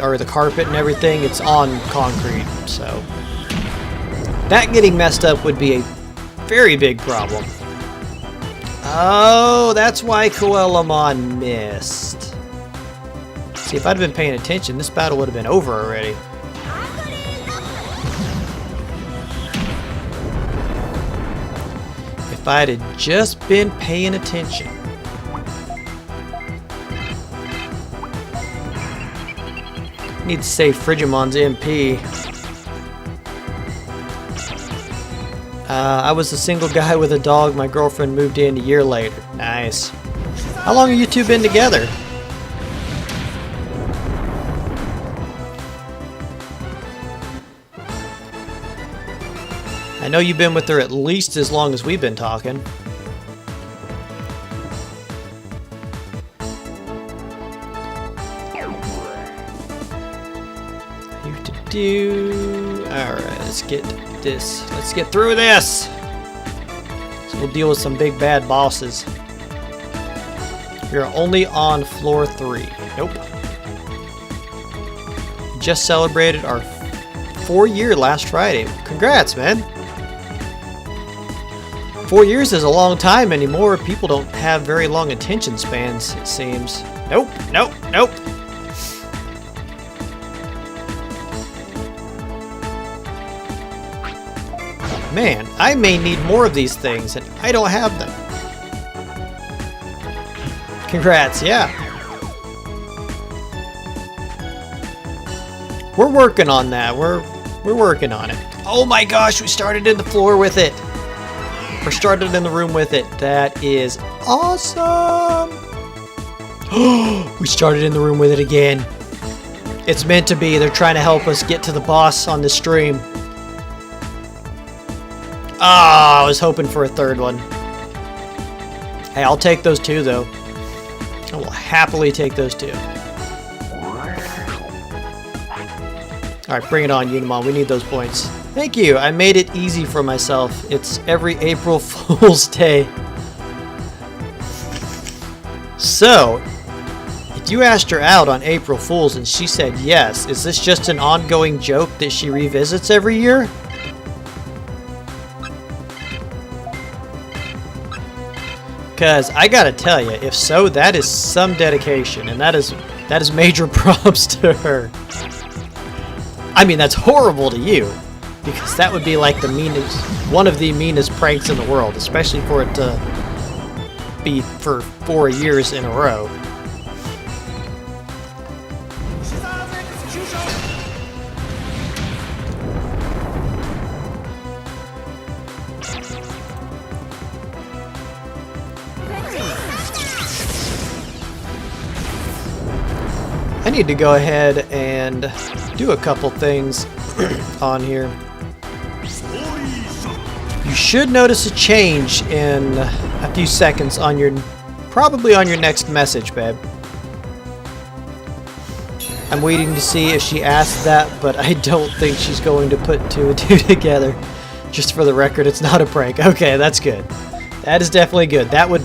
or the carpet and everything, it's on concrete, so that getting messed up would be a very big problem. Oh, that's why Quellamon missed. See, if I'd been paying attention, this battle would have been over already. If I'd have just been paying attention. Need to save Frigimon's MP. I was a single guy with a dog. My girlfriend moved in a year later. Nice. How long have you two been together? I know you've been with her at least as long as we've been talking. Alright, let's get this. Let's get through this. So we'll deal with some big bad bosses. We're only on floor 3. Nope. Just celebrated our 4-year last Friday. Congrats, man. 4 years is a long time anymore. People don't have very long attention spans, it seems. Nope, nope, nope. Man, I may need more of these things, and I don't have them. Congrats, yeah. We're working on that. We're working on it. Oh my gosh, we started in the floor with it. Or started in the room with it. That is awesome! We started in the room with it again. It's meant to be. They're trying to help us get to the boss on the stream. Ah, I was hoping for a third one. Hey, I'll take those two, though. I will happily take those two. Alright, bring it on, Unimon. We need those points. Thank you. I made it easy for myself. It's every April Fool's Day. So, if you asked her out on April Fool's and she said yes, is this just an ongoing joke that she revisits every year? Because I gotta tell you, if so, that is some dedication, and that is major props to her. I mean, that's horrible to you, because that would be like the meanest, one of the meanest pranks in the world, especially for it to be for 4 years in a row. I need to go ahead and do a couple things on here. You should notice a change in a few seconds on your, probably on your next message, babe. I'm waiting to see if she asks that, but I don't think she's going to put two and two together. Just for the record, it's not a prank. Okay, that's good. That is definitely good. That would,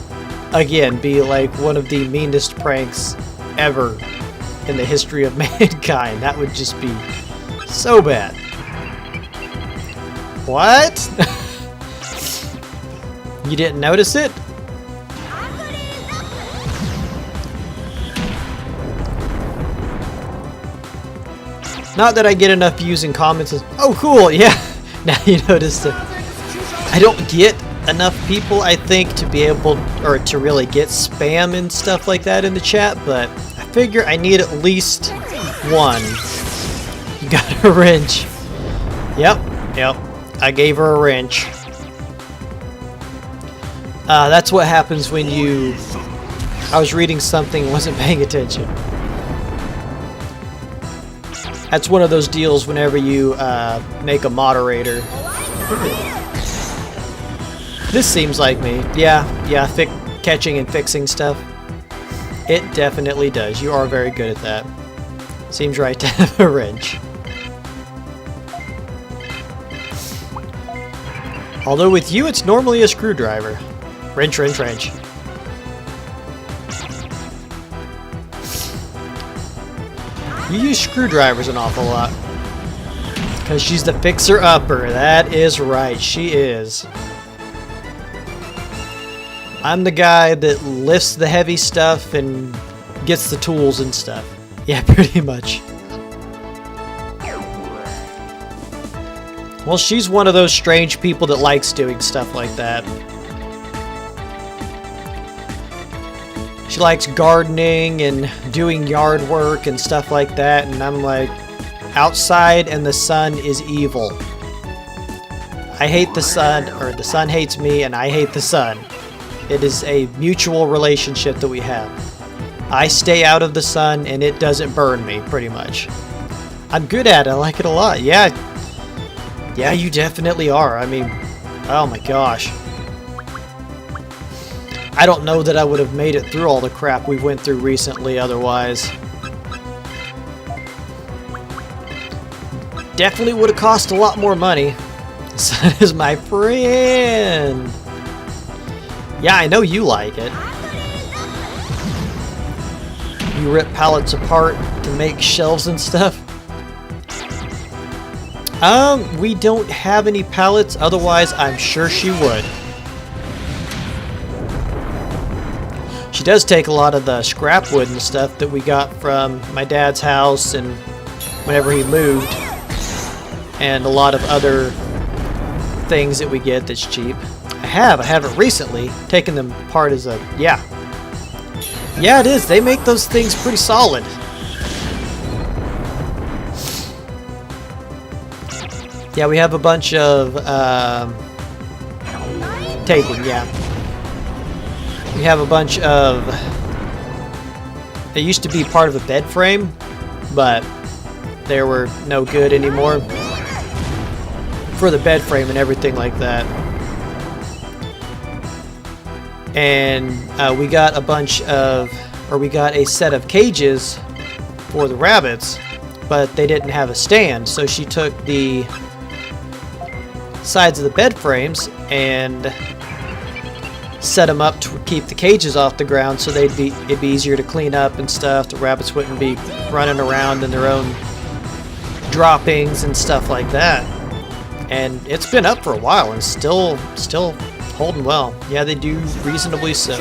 again, be like one of the meanest pranks ever in the history of mankind. That would just be so bad. What? You didn't notice it? Not that I get enough views and comments as, oh cool, yeah. Now you noticed it. I don't get enough people, I think, to be able, or to really get spam and stuff like that in the chat, but I figure I need at least one. You got a wrench. Yep. I gave her a wrench. That's what happens when you... I was reading something, wasn't paying attention. That's one of those deals whenever you make a moderator. This seems like me. Yeah, catching and fixing stuff. It definitely does. You are very good at that. Seems right to have a wrench. Although with you, it's normally a screwdriver. Wrench. You use screwdrivers an awful lot. Because she's the fixer-upper. That is right, she is. I'm the guy that lifts the heavy stuff and gets the tools and stuff. Yeah, pretty much. Well, she's one of those strange people that likes doing stuff like that. She likes gardening and doing yard work and stuff like that, and I'm like, outside and the sun is evil. I hate the sun, or the sun hates me, and I hate the sun. It is a mutual relationship that we have. I stay out of the sun and it doesn't burn me, pretty much. I'm good at it, I like it a lot. Yeah, you definitely are. I mean, oh my gosh. I don't know that I would have made it through all the crap we went through recently otherwise. Definitely would have cost a lot more money. Sun is my friend. Yeah, I know you like it. You rip pallets apart to make shelves and stuff. We don't have any pallets, otherwise I'm sure she would. She does take a lot of the scrap wood and stuff that we got from my dad's house and whenever he moved, and a lot of other things that we get that's cheap. I haven't recently taken them apart as a, yeah, it is. They make those things pretty solid. Yeah, we have a bunch of Taken, yeah. We have a bunch of... They used to be part of a bed frame, but they were no good anymore for the bed frame and everything like that. And we got a bunch of... Or we got a set of cages for the rabbits, but they didn't have a stand, so she took the sides of the bed frames and set them up to keep the cages off the ground, so it'd be easier to clean up and stuff. The rabbits wouldn't be running around in their own droppings and stuff like that. And it's been up for a while and still holding well. Yeah, they do reasonably so.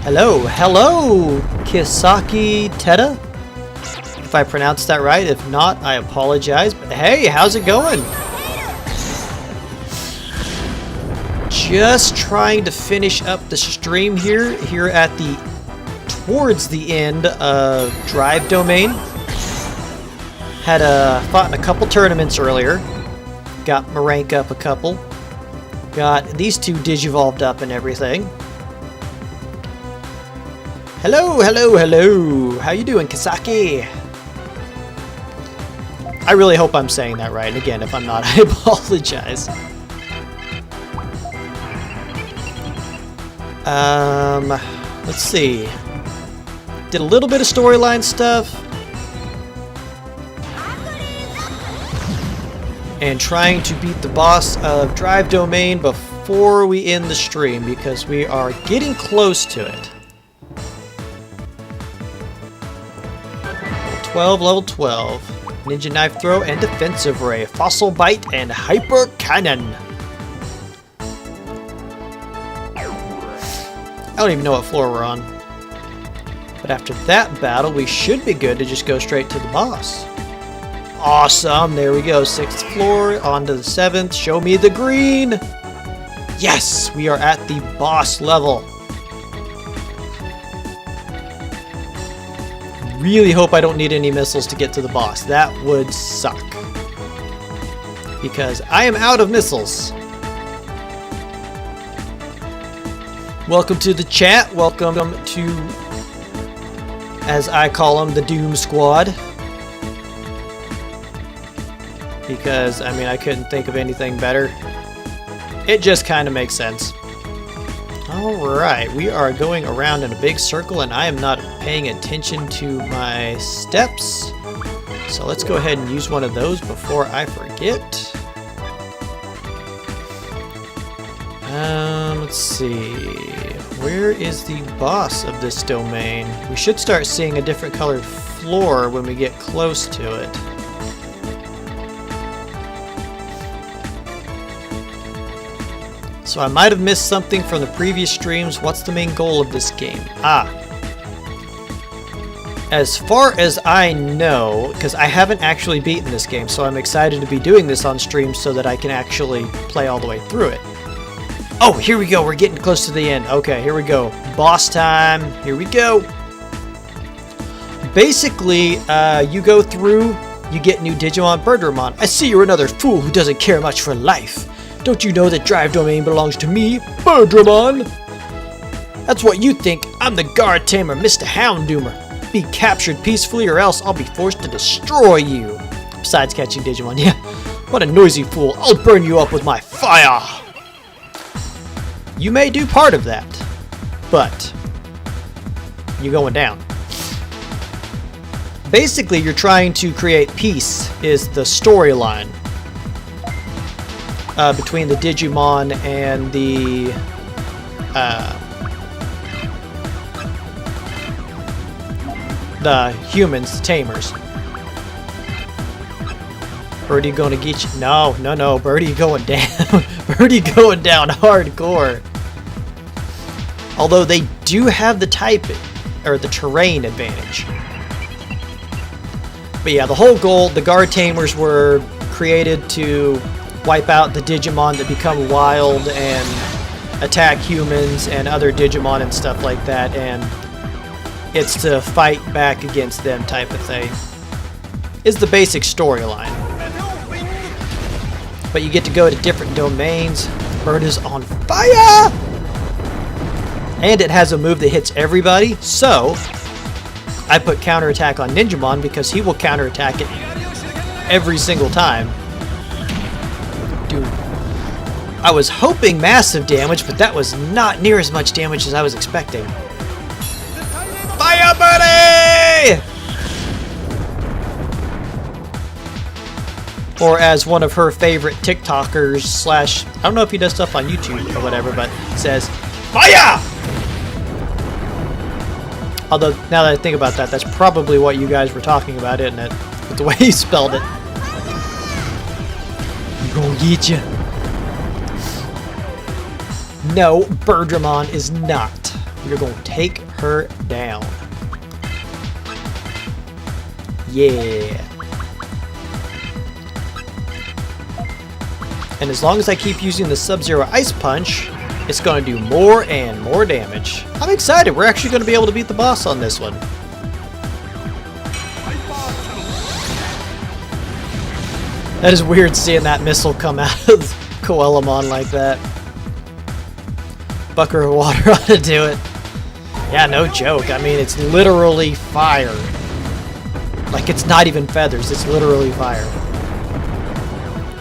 Hello, Kisaki Teta? If I pronounced that right. If not, I apologize. But hey, how's it going? Just trying to finish up the stream here at towards the end of Drive Domain. Had fought in a couple tournaments earlier. Got my rank up a couple. Got these two Digivolved up and everything. Hello. How you doing, Kisaki? I really hope I'm saying that right. And again, if I'm not, I apologize. Let's see. Did a little bit of storyline stuff. And trying to beat the boss of Drive Domain before we end the stream, because we are getting close to it. Level 12. Ninja Knife Throw and Defensive Ray. Fossil Bite and Hyper Cannon. I don't even know what floor we're on. But after that battle, we should be good to just go straight to the boss. Awesome. There we go. 6th floor. On to the 7th. Show me the green. Yes, we are at the boss level. Really hope I don't need any missiles to get to the boss. That would suck. Because I am out of missiles. Welcome to the chat. Welcome to, as I call them, the Doom Squad. Because, I mean, I couldn't think of anything better. It just kind of makes sense. Alright, we are going around in a big circle and I am not paying attention to my steps. So let's go ahead and use one of those before I forget. Let's see. Where is the boss of this domain? We should start seeing a different colored floor when we get close to it. So I might have missed something from the previous streams. What's the main goal of this game? As far as I know, because I haven't actually beaten this game, so I'm excited to be doing this on stream so that I can actually play all the way through it. Oh, here we go. We're getting close to the end. Okay, here we go. Boss time. Here we go. Basically, you go through, you get new Digimon, Birdramon. I see you're another fool who doesn't care much for life. Don't you know that Drive Domain belongs to me, Birdramon? That's what you think. I'm the guard tamer, Mr. Houndoomer. Be captured peacefully or else I'll be forced to destroy you. Besides catching Digimon, yeah. What a noisy fool. I'll burn you up with my fire. You may do part of that, but you're going down. Basically, you're trying to create peace is the storyline. Between the Digimon and the humans, the tamers. Birdie gonna get you? No, Birdie going down. Birdie going down hardcore. Although they do have the type or the terrain advantage. But yeah, the whole goal, the guard tamers were created to wipe out the Digimon that become wild and attack humans and other Digimon and stuff like that, and it's to fight back against them type of thing. Is the basic storyline. But you get to go to different domains. Bird is on fire! And it has a move that hits everybody, so I put counterattack on Ninjamon because he will counterattack it every single time. Dude, I was hoping massive damage, but that was not near as much damage as I was expecting. Fire Birdie! Or as one of her favorite TikTokers slash, I don't know if he does stuff on YouTube or whatever, but says, fire! Although, now that I think about that, that's probably what you guys were talking about, isn't it? With the way he spelled it. I'm gonna get you. No, Birdramon is not. You're gonna take her down. Yeah. And as long as I keep using the Sub-Zero Ice Punch, it's going to do more and more damage. I'm excited. We're actually going to be able to beat the boss on this one. That is weird seeing that missile come out of Koalamon like that. Bucket of water ought to do it. Yeah, no joke. I mean, it's literally fire. Like, it's not even feathers. It's literally fire.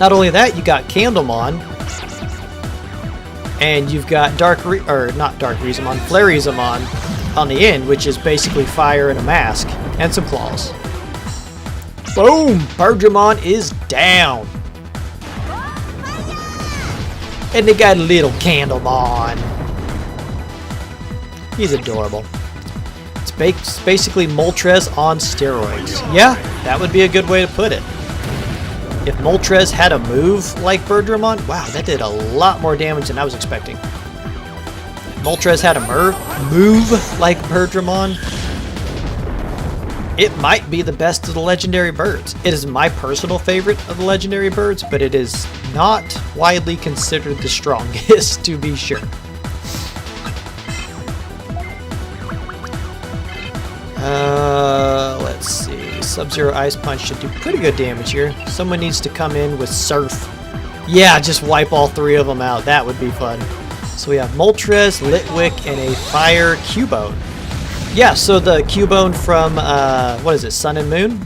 Not only that, you got Candlemon. And you've got Flareezamon on the end, which is basically fire and a mask. And some claws. Boom! Birdramon is down. And they got a little Candlemon. He's adorable. It's basically Moltres on steroids. Yeah, that would be a good way to put it. If Moltres had a move like Birdramon, wow, that did a lot more damage than I was expecting. If Moltres had a move like Birdramon, it might be the best of the legendary birds. It is my personal favorite of the legendary birds, but it is not widely considered the strongest, to be sure. Let's see. Sub-Zero Ice Punch should do pretty good damage here. Someone needs to come in with Surf. Yeah, just wipe all three of them out. That would be fun. So we have Moltres, Litwick, and a Fire Cubone. Yeah, so the Cubone from, what is it, Sun and Moon?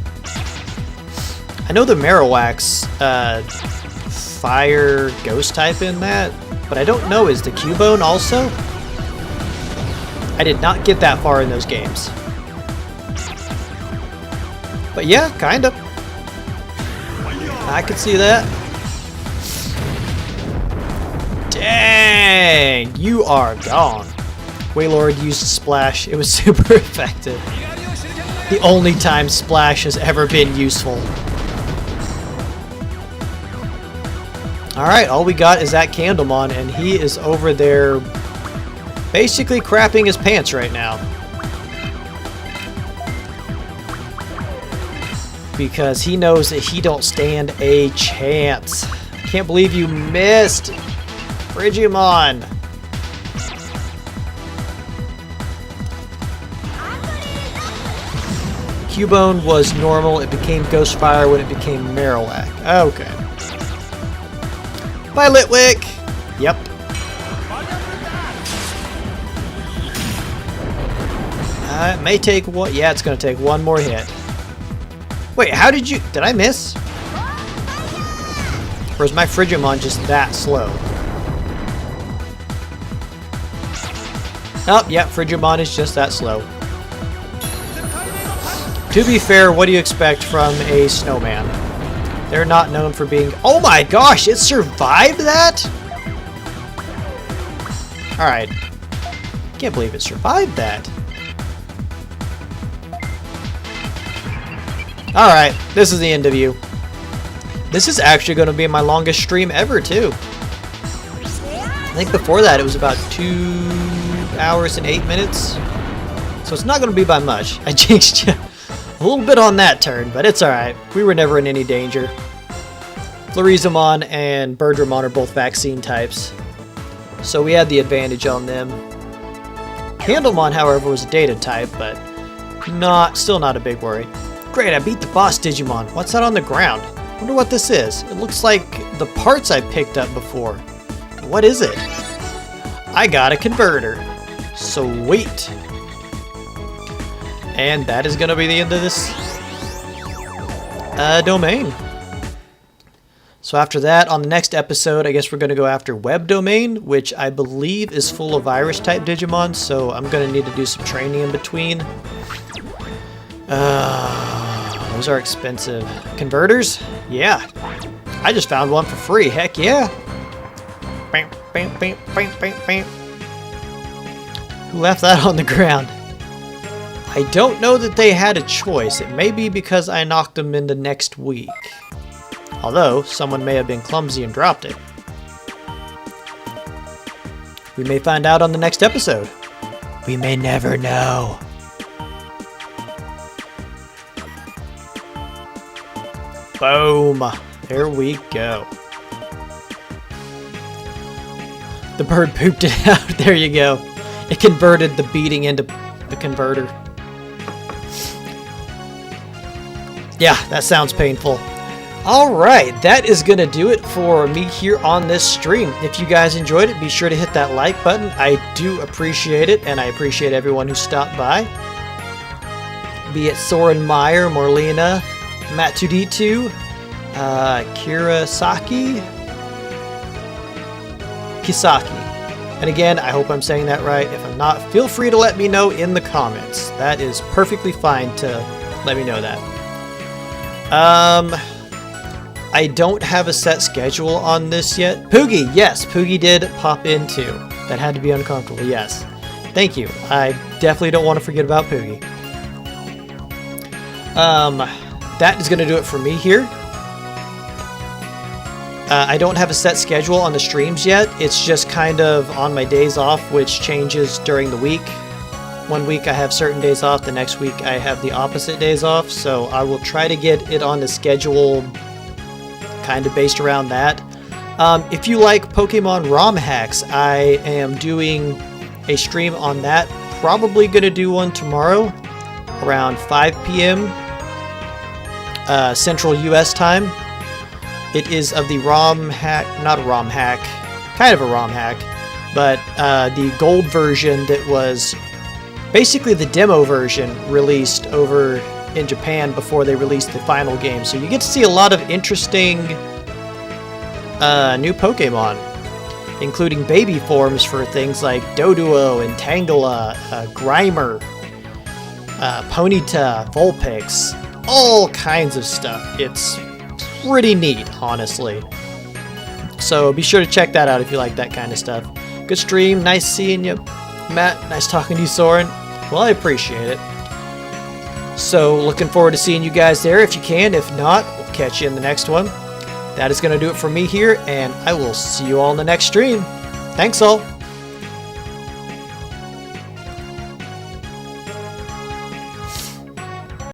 I know the Marowak's Fire Ghost type in that, but I don't know, is the Cubone also? I did not get that far in those games. But yeah, kind of. I could see that. Dang, you are gone. Wailord used Splash. It was super effective. The only time Splash has ever been useful. Alright, all we got is that Candlemon, and he is over there basically crapping his pants right now. Because he knows that he don't stand a chance. Can't believe you missed, Digimon. Cubone was normal. It became Ghostfire when it became Marowak. Okay. Bye, Litwick. Yep. It may take one. Yeah, it's going to take one more hit. Wait, how did you... Did I miss? Or is my Frigimon just that slow? Oh, yeah, Frigimon is just that slow. To be fair, what do you expect from a snowman? They're not known for being... Oh my gosh, it survived that? Alright. Can't believe it survived that. Alright, this is the end of you. This is actually going to be my longest stream ever, too. I think before that it was about 2 hours and 8 minutes. So it's not going to be by much. I jinxed you a little bit on that turn, but it's alright. We were never in any danger. Flareezamon and Birdramon are both vaccine types, so we had the advantage on them. Candlemon, however, was a data type, but still not a big worry. Great, I beat the boss Digimon. What's that on the ground? Wonder what this is. It looks like the parts I picked up before. What is it? I got a converter. Sweet. And that is going to be the end of this domain. So after that, on the next episode, I guess we're going to go after web domain, which I believe is full of virus type Digimon, so I'm going to need to do some training in between. Those are expensive. Converters? Yeah. I just found one for free. Heck yeah. Who left that on the ground? I don't know that they had a choice. It may be because I knocked them into next week. Although, someone may have been clumsy and dropped it. We may find out on the next episode. We may never know. Boom. There we go. The bird pooped it out. There you go. It converted the beating into a converter. Yeah, that sounds painful. Alright, that is going to do it for me here on this stream. If you guys enjoyed it, be sure to hit that like button. I do appreciate it, and I appreciate everyone who stopped by. Be it Soren Meyer, Morlina, Matt2D2, Kisaki. And again, I hope I'm saying that right. If I'm not, feel free to let me know in the comments. That is perfectly fine to let me know that. I don't have a set schedule on this yet. Poogie, yes, Poogie did pop in too. That had to be uncomfortable, yes. Thank you. I definitely don't want to forget about Poogie. That is going to do it for me here. I don't have a set schedule on the streams yet. It's just kind of on my days off, which changes during the week. One week I have certain days off, the next week I have the opposite days off, so I will try to get it on the schedule kind of based around that. If you like Pokemon ROM hacks, I am doing a stream on that. Probably going to do one tomorrow around 5 p.m. Central US time. It is of the ROM hack, not a ROM hack, kind of a ROM hack, but the gold version that was basically the demo version released over in Japan before they released the final game. So you get to see a lot of interesting new Pokemon, including baby forms for things like Doduo and Tangela, Grimer, Ponyta, Vulpix, all kinds of stuff. It's pretty neat, honestly. So be sure to check that out if you like that kind of stuff. Good stream, nice seeing you, Matt. Nice talking to you, Soren. Well, I appreciate it. So looking forward to seeing you guys there if you can. If not, we'll catch you in the next one. That is going to do it for me here, and I will see you all in the next stream. Thanks all.